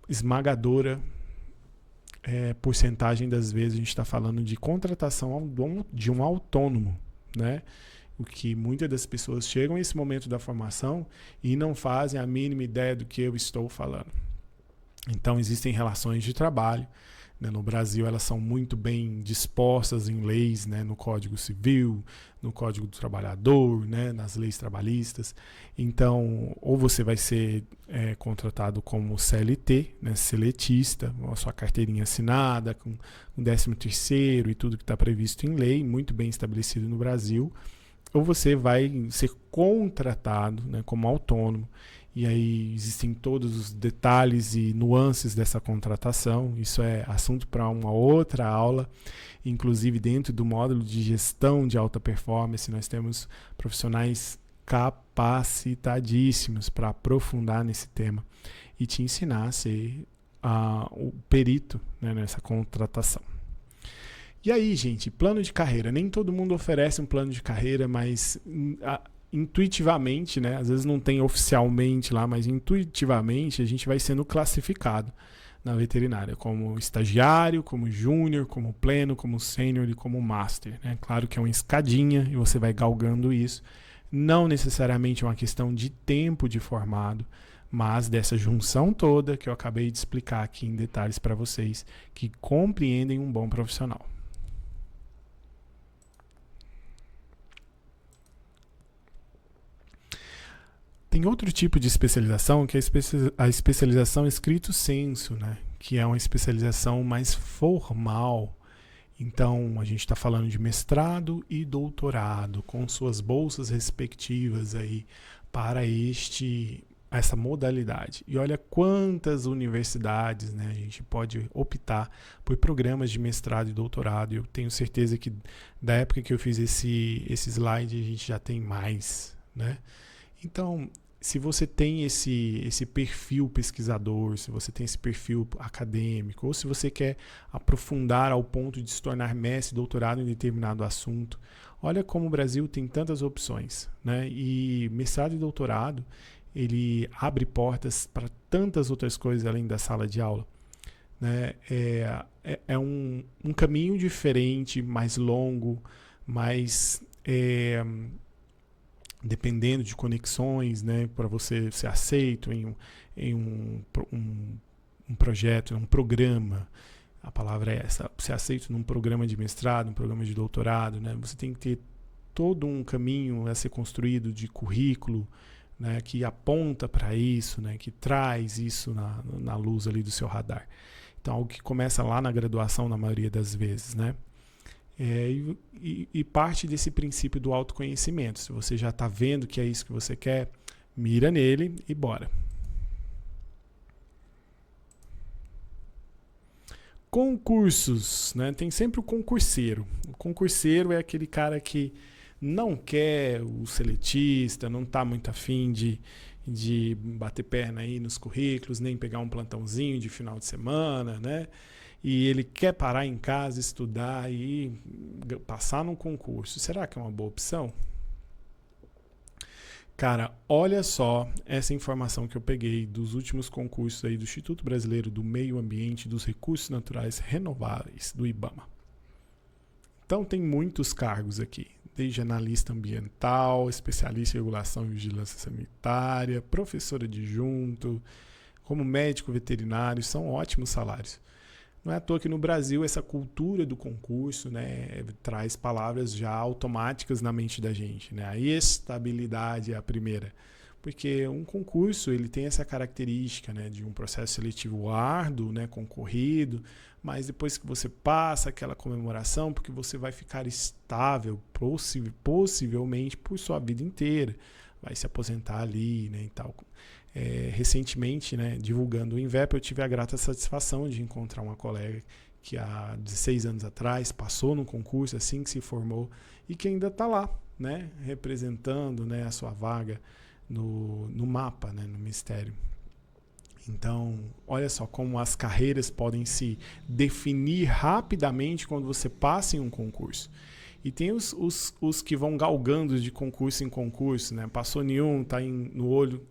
esmagadora porcentagem das vezes a gente está falando de contratação de um autônomo, né? O que muitas das pessoas chegam a esse momento da formação e não fazem a mínima ideia do que eu estou falando. Então, existem relações de trabalho, né? No Brasil, elas são muito bem dispostas em leis, né? No Código Civil, no Código do Trabalhador, né? Nas leis trabalhistas. Então, ou você vai ser contratado como CLT, né? Seletista, a sua carteirinha assinada, com 13º e tudo que está previsto em lei, muito bem estabelecido no Brasil, ou você vai ser contratado, né, como autônomo. E aí existem todos os detalhes e nuances dessa contratação. Isso é assunto para uma outra aula. Inclusive, dentro do módulo de gestão de alta performance, nós temos profissionais capacitadíssimos para aprofundar nesse tema e te ensinar a ser o perito, né, nessa contratação. E aí, gente, plano de carreira. Nem todo mundo oferece um plano de carreira, mas intuitivamente, né? Às vezes não tem oficialmente lá, mas intuitivamente a gente vai sendo classificado na veterinária como estagiário, como júnior, como pleno, como sênior e como master, né? Claro que é uma escadinha e você vai galgando isso. Não necessariamente é uma questão de tempo de formado, mas dessa junção toda que eu acabei de explicar aqui em detalhes para vocês que compreendem um bom profissional. Tem outro tipo de especialização, que é a especialização estricto sensu, né? Que é uma especialização mais formal. Então, a gente está falando de mestrado e doutorado, com suas bolsas respectivas aí para essa modalidade. E olha quantas universidades, né, a gente pode optar por programas de mestrado e doutorado. Eu tenho certeza que da época que eu fiz esse slide, a gente já tem mais, né? Então, se você tem esse perfil pesquisador, se você tem esse perfil acadêmico, ou se você quer aprofundar ao ponto de se tornar mestre, doutorado em determinado assunto, olha como o Brasil tem tantas opções, né? E mestrado e doutorado, ele abre portas para tantas outras coisas além da sala de aula, né? É um caminho diferente, mais longo, mais... dependendo de conexões, né, para você ser aceito em um projeto, em um programa. A palavra é essa, ser aceito num programa de mestrado, um programa de doutorado, né, você tem que ter todo um caminho a ser construído de currículo, né, que aponta para isso, né, que traz isso na luz ali do seu radar. Então, algo que começa lá na graduação, na maioria das vezes, né? E parte desse princípio do autoconhecimento. Se você já está vendo que é isso que você quer, mira nele e bora. Concursos, né? Tem sempre o concurseiro. O concurseiro é aquele cara que não quer o seletista, não está muito afim de bater perna aí nos currículos, nem pegar um plantãozinho de final de semana, né? E ele quer parar em casa, estudar e passar num concurso. Será que é uma boa opção? Cara, olha só essa informação que eu peguei dos últimos concursos aí do Instituto Brasileiro do Meio Ambiente e dos Recursos Naturais Renováveis, do IBAMA. Então tem muitos cargos aqui, desde analista ambiental, especialista em regulação e vigilância sanitária, professor adjunto, como médico veterinário, são ótimos salários. Não é à toa que no Brasil essa cultura do concurso, né, traz palavras já automáticas na mente da gente, né? A estabilidade é a primeira. Porque um concurso ele tem essa característica, né, de um processo seletivo árduo, né, concorrido, mas depois que você passa aquela comemoração, porque você vai ficar estável, possivelmente por sua vida inteira, vai se aposentar ali, né, e tal. Recentemente, né, divulgando o INVEP, eu tive a grata satisfação de encontrar uma colega que há 16 anos atrás passou no concurso, assim que se formou, e que ainda está lá, né, representando, né, a sua vaga no mapa, né, no Ministério. Então, olha só como as carreiras podem se definir rapidamente quando você passa em um concurso. E tem os que vão galgando de concurso em concurso, né? Passou nenhum, está no olho,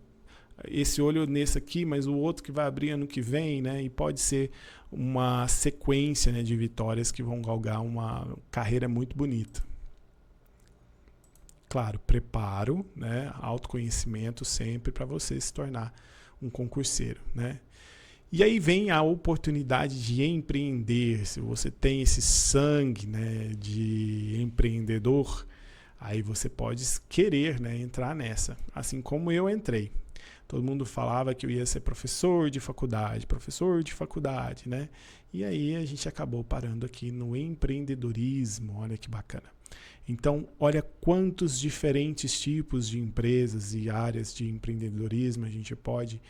esse olho nesse aqui, mas o outro que vai abrir ano que vem, né? E pode ser uma sequência, né, de vitórias que vão galgar uma carreira muito bonita. Claro, preparo, né, autoconhecimento sempre para você se tornar um concurseiro, né? E aí vem a oportunidade de empreender. Se você tem esse sangue, né, de empreendedor, aí você pode querer, né, entrar nessa, assim como eu entrei. Todo mundo falava que eu ia ser professor de faculdade, né? E aí a gente acabou parando aqui no empreendedorismo, olha que bacana. Então, olha quantos diferentes tipos de empresas e áreas de empreendedorismo a gente pode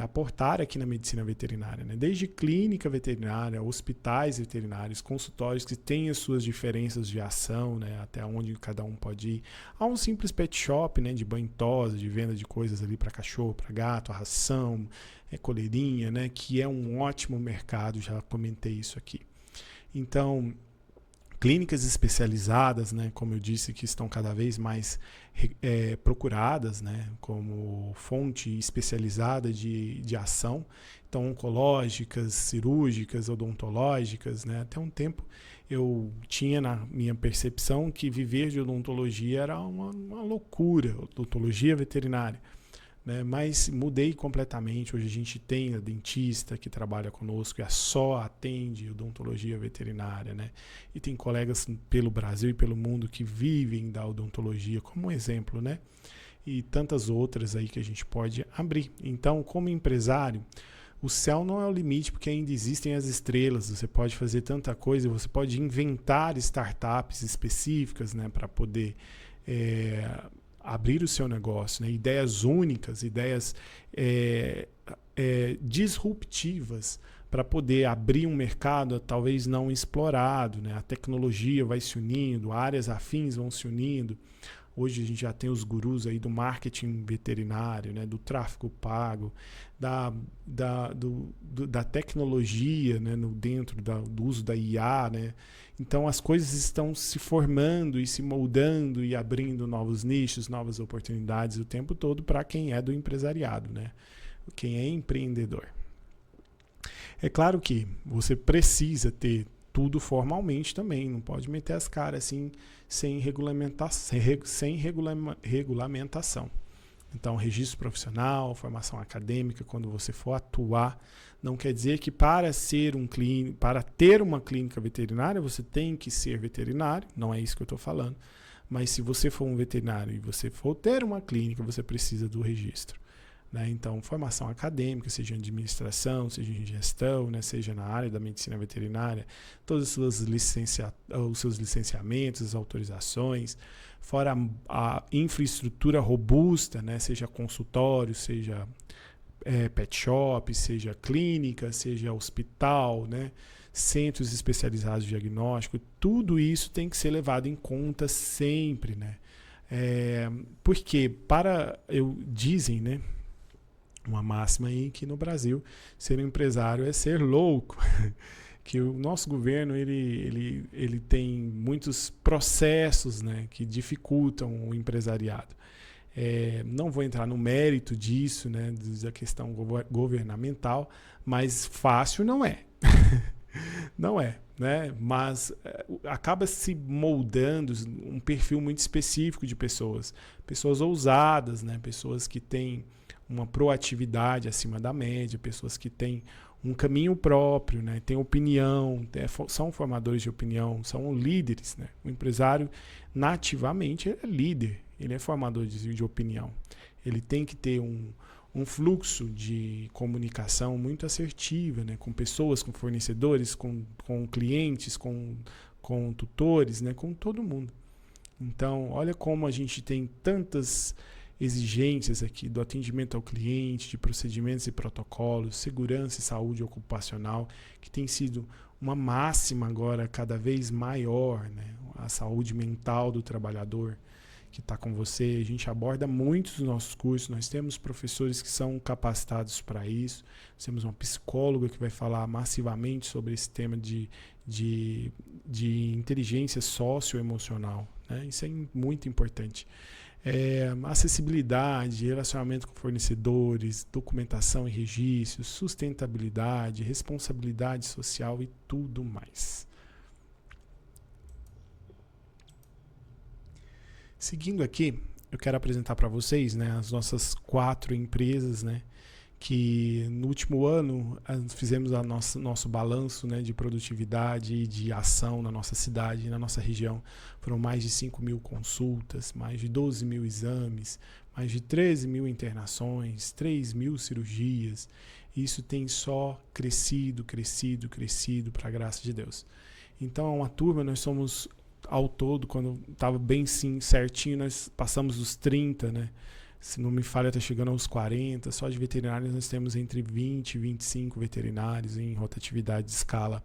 aportar aqui na medicina veterinária, né? Desde clínica veterinária, hospitais veterinários, consultórios que têm as suas diferenças de ação, né? Até onde cada um pode ir, a um simples pet shop, né? De banho tosa, de venda de coisas ali para cachorro, para gato, a ração, coleirinha, né? Que é um ótimo mercado, já comentei isso aqui. Então, clínicas especializadas, né, como eu disse, que estão cada vez mais procuradas, né, como fonte especializada de ação, então oncológicas, cirúrgicas, odontológicas, né, até um tempo eu tinha na minha percepção que viver de odontologia era uma loucura, odontologia veterinária. Né, mas mudei completamente. Hoje a gente tem a dentista que trabalha conosco e só atende odontologia veterinária, né? E tem colegas pelo Brasil e pelo mundo que vivem da odontologia como exemplo, né? E tantas outras aí que a gente pode abrir. Então, como empresário, o céu não é o limite, porque ainda existem as estrelas. Você pode fazer tanta coisa, você pode inventar startups específicas, né, para poder abrir o seu negócio, né? Ideias únicas, ideias disruptivas para poder abrir um mercado talvez não explorado, né? A tecnologia vai se unindo, áreas afins vão se unindo. Hoje a gente já tem os gurus aí do marketing veterinário, né? Do tráfego pago, da tecnologia, né? Dentro do uso da IA, né? Então as coisas estão se formando e se moldando e abrindo novos nichos, novas oportunidades o tempo todo para quem é do empresariado, né? Quem é empreendedor. É claro que você precisa ter tudo formalmente também, não pode meter as caras assim sem regulamentação. Então, registro profissional, formação acadêmica, quando você for atuar, não quer dizer que para ter uma clínica veterinária, você tem que ser veterinário, não é isso que eu estou falando, mas se você for um veterinário e você for ter uma clínica, você precisa do registro. Né? Então, formação acadêmica, seja em administração, seja em gestão, né? Seja na área da medicina veterinária, todos os seus licenciamentos, as autorizações, fora a infraestrutura robusta, né? Seja consultório, seja pet shop, seja clínica, seja hospital, né? Centros especializados de diagnóstico, tudo isso tem que ser levado em conta sempre. Né? Porque dizem, né? Uma máxima aí que no Brasil ser um empresário é ser louco, que o nosso governo ele tem muitos processos, né, que dificultam o empresariado. Não vou entrar no mérito disso, né, da questão governamental, mas fácil não é. Não é, né? Mas acaba se moldando um perfil muito específico de pessoas ousadas, né? Pessoas que têm uma proatividade acima da média, pessoas que têm um caminho próprio, né? Têm opinião, são formadores de opinião, são líderes, né? O empresário nativamente é líder, ele é formador de opinião. Ele tem que ter um fluxo de comunicação muito assertiva, né? Com pessoas, com fornecedores, com clientes, com tutores, né? Com todo mundo. Então, olha como a gente tem tantas exigências aqui do atendimento ao cliente, de procedimentos e protocolos, segurança e saúde ocupacional, que tem sido uma máxima agora cada vez maior, né? A saúde mental do trabalhador que está com você. A gente aborda muitos dos nossos cursos, nós temos professores que são capacitados para isso, nós temos uma psicóloga que vai falar massivamente sobre esse tema de inteligência socioemocional, né? Isso é muito importante. Acessibilidade, relacionamento com fornecedores, documentação e registros, sustentabilidade, responsabilidade social e tudo mais. Seguindo aqui, eu quero apresentar para vocês, né, as nossas 4 empresas, né, que no último ano fizemos nosso balanço, né, de produtividade e de ação na nossa cidade e na nossa região. Foram mais de 5 mil consultas, mais de 12 mil exames, mais de 13 mil internações, 3 mil cirurgias. Isso tem só crescido para a graça de Deus. Então, é uma turma, nós somos ao todo, quando estava bem sim, certinho, nós passamos dos 30, né? Se não me falha, está chegando aos 40. Só de veterinários nós temos entre 20 e 25 veterinários em rotatividade de escala.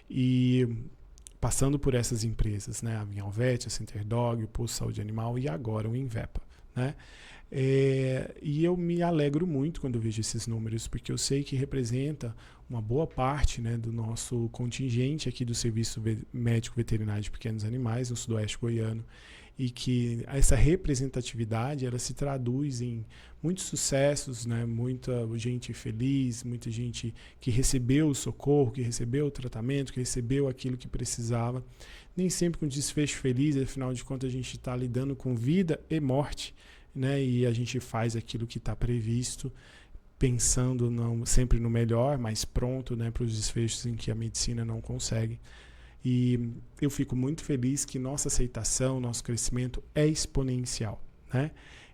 E passando por essas empresas, né? A Minhalvet, a Centerdog, o Posto Saúde Animal e agora o Invepa, né? E eu me alegro muito quando eu vejo esses números, porque eu sei que representa uma boa parte, né, do nosso contingente aqui do Serviço Médico Veterinário de Pequenos Animais no Sudoeste Goiano, e que essa representatividade ela se traduz em muitos sucessos, né, muita gente feliz, muita gente que recebeu o socorro, que recebeu o tratamento, que recebeu aquilo que precisava, nem sempre com desfecho feliz, afinal de contas a gente está lidando com vida e morte, né, e a gente faz aquilo que está previsto, pensando sempre no melhor, mas pronto, né, para os desfechos em que a medicina não consegue. E eu fico muito feliz que nossa aceitação, nosso crescimento é exponencial, né?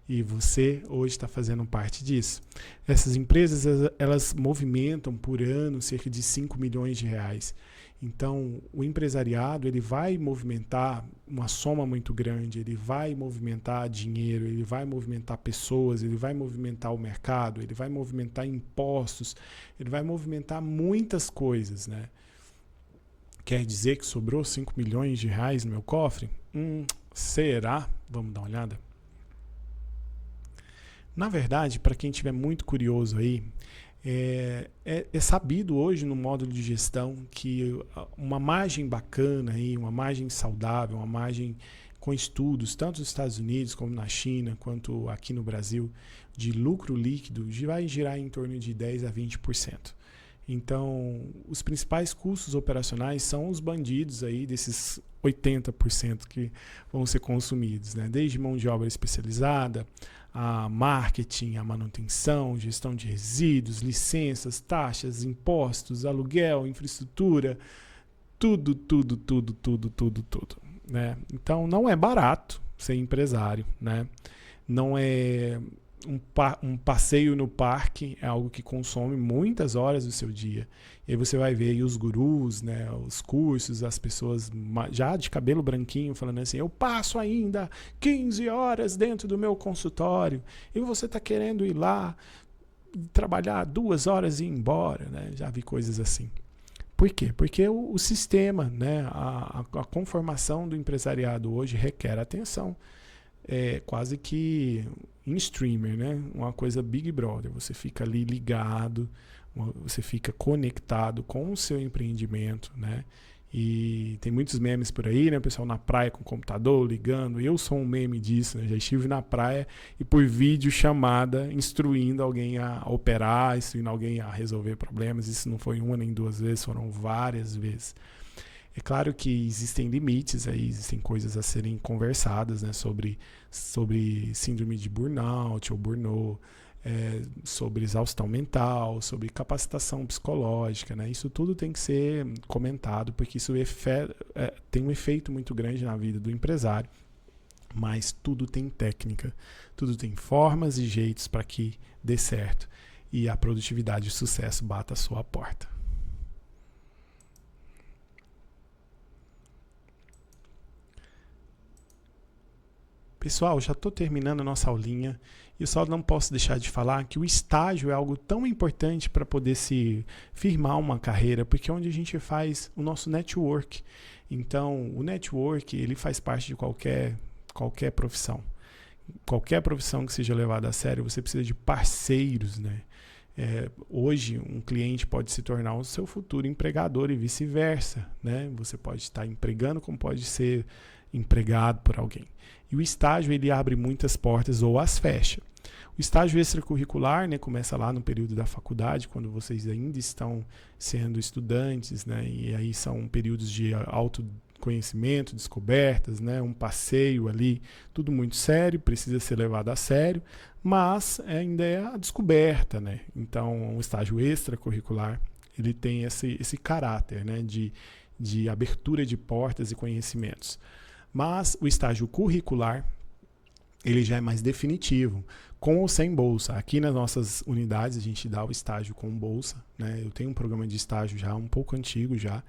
E você hoje está fazendo parte disso. Essas empresas, elas movimentam por ano cerca de 5 milhões de reais. Então, o empresariado, ele vai movimentar uma soma muito grande, ele vai movimentar dinheiro, ele vai movimentar pessoas, ele vai movimentar o mercado, ele vai movimentar impostos, ele vai movimentar muitas coisas, né? Quer dizer que sobrou 5 milhões de reais no meu cofre? Será? Vamos dar uma olhada? Na verdade, para quem estiver muito curioso aí, é sabido hoje no módulo de gestão que uma margem bacana, aí, uma margem saudável, uma margem com estudos, tanto nos Estados Unidos como na China, quanto aqui no Brasil, de lucro líquido, vai girar em torno de 10% a 20%. Então, os principais custos operacionais são os bandidos aí desses 80% que vão ser consumidos, né? Desde mão de obra especializada, a marketing, a manutenção, gestão de resíduos, licenças, taxas, impostos, aluguel, infraestrutura, tudo, né? Então, não é barato ser empresário, né? Não é... Um passeio no parque é algo que consome muitas horas do seu dia. E aí você vai ver aí os gurus, né, os cursos, as pessoas já de cabelo branquinho falando assim, eu passo ainda 15 horas dentro do meu consultório e você está querendo ir lá trabalhar 2 horas e ir embora, né? Já vi coisas assim. Por quê? Porque o sistema, né, a conformação do empresariado hoje requer atenção. É quase que em streamer, né? Uma coisa Big Brother. Você fica ali ligado, você fica conectado com o seu empreendimento, né? E tem muitos memes por aí, né? O pessoal na praia com o computador ligando. Eu sou um meme disso, né? Já estive na praia e por vídeo chamada instruindo alguém a operar, instruindo alguém a resolver problemas. Isso não foi uma nem 2 vezes, foram várias vezes. É claro que existem limites aí, existem coisas a serem conversadas, né, sobre síndrome de burnout ou burnout, sobre exaustão mental, sobre capacitação psicológica, né? Isso tudo tem que ser comentado, porque isso tem um efeito muito grande na vida do empresário, mas tudo tem técnica, tudo tem formas e jeitos para que dê certo e a produtividade e o sucesso bata a sua porta. Pessoal, já estou terminando a nossa aulinha e eu só não posso deixar de falar que o estágio é algo tão importante para poder se firmar uma carreira, porque é onde a gente faz o nosso network. Então, o network ele faz parte de qualquer profissão. Qualquer profissão que seja levada a sério, você precisa de parceiros, né? Hoje, um cliente pode se tornar o seu futuro empregador e vice-versa, né? Você pode estar empregando como pode ser empregado por alguém. E o estágio ele abre muitas portas ou as fecha. O estágio extracurricular, né, começa lá no período da faculdade, quando vocês ainda estão sendo estudantes, né, e aí são períodos de conhecimento, descobertas, né? Um passeio ali, tudo muito sério, precisa ser levado a sério, mas ainda é a descoberta, né? Então, um estágio extracurricular, ele tem esse caráter, né? De abertura de portas e conhecimentos. Mas o estágio curricular, ele já é mais definitivo, com ou sem bolsa. Aqui nas nossas unidades a gente dá o estágio com bolsa, né? Eu tenho um programa de estágio já um pouco antigo já,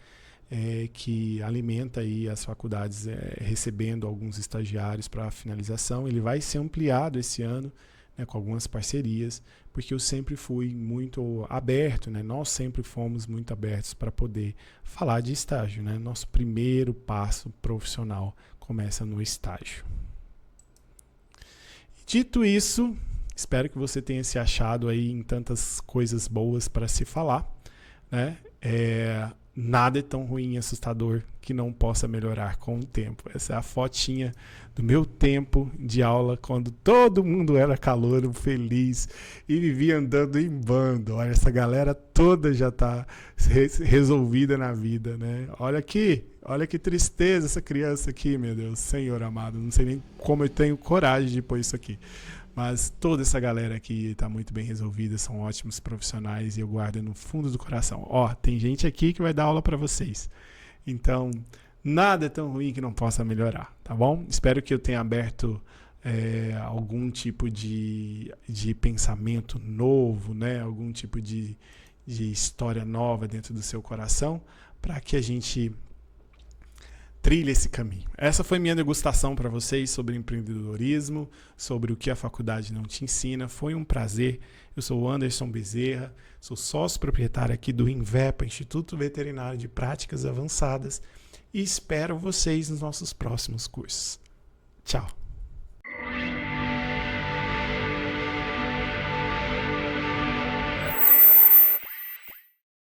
que alimenta aí as faculdades recebendo alguns estagiários para finalização. Ele vai ser ampliado esse ano, né, com algumas parcerias, porque eu sempre fui muito aberto, né? Nós sempre fomos muito abertos para poder falar de estágio, né? Nosso primeiro passo profissional começa no estágio. Dito isso, espero que você tenha se achado aí em tantas coisas boas para se falar, né? Nada é tão ruim e assustador que não possa melhorar com o tempo. Essa é a fotinha do meu tempo de aula, quando todo mundo era calouro, feliz e vivia andando em bando. Olha, essa galera toda já está resolvida na vida, né? Olha aqui, olha que tristeza essa criança aqui, meu Deus, Senhor amado. Não sei nem como eu tenho coragem de pôr isso aqui. Mas toda essa galera aqui está muito bem resolvida, são ótimos profissionais e eu guardo no fundo do coração. Ó, tem gente aqui que vai dar aula para vocês. Então, nada é tão ruim que não possa melhorar, tá bom? Espero que eu tenha aberto algum tipo de pensamento novo, né? Algum tipo de história nova dentro do seu coração, para que a gente trilha esse caminho. Essa foi minha degustação para vocês sobre empreendedorismo, sobre o que a faculdade não te ensina. Foi um prazer. Eu sou o Anderson Bezerra, sou sócio proprietário aqui do INVEPA, Instituto Veterinário de Práticas Avançadas, e espero vocês nos nossos próximos cursos. Tchau!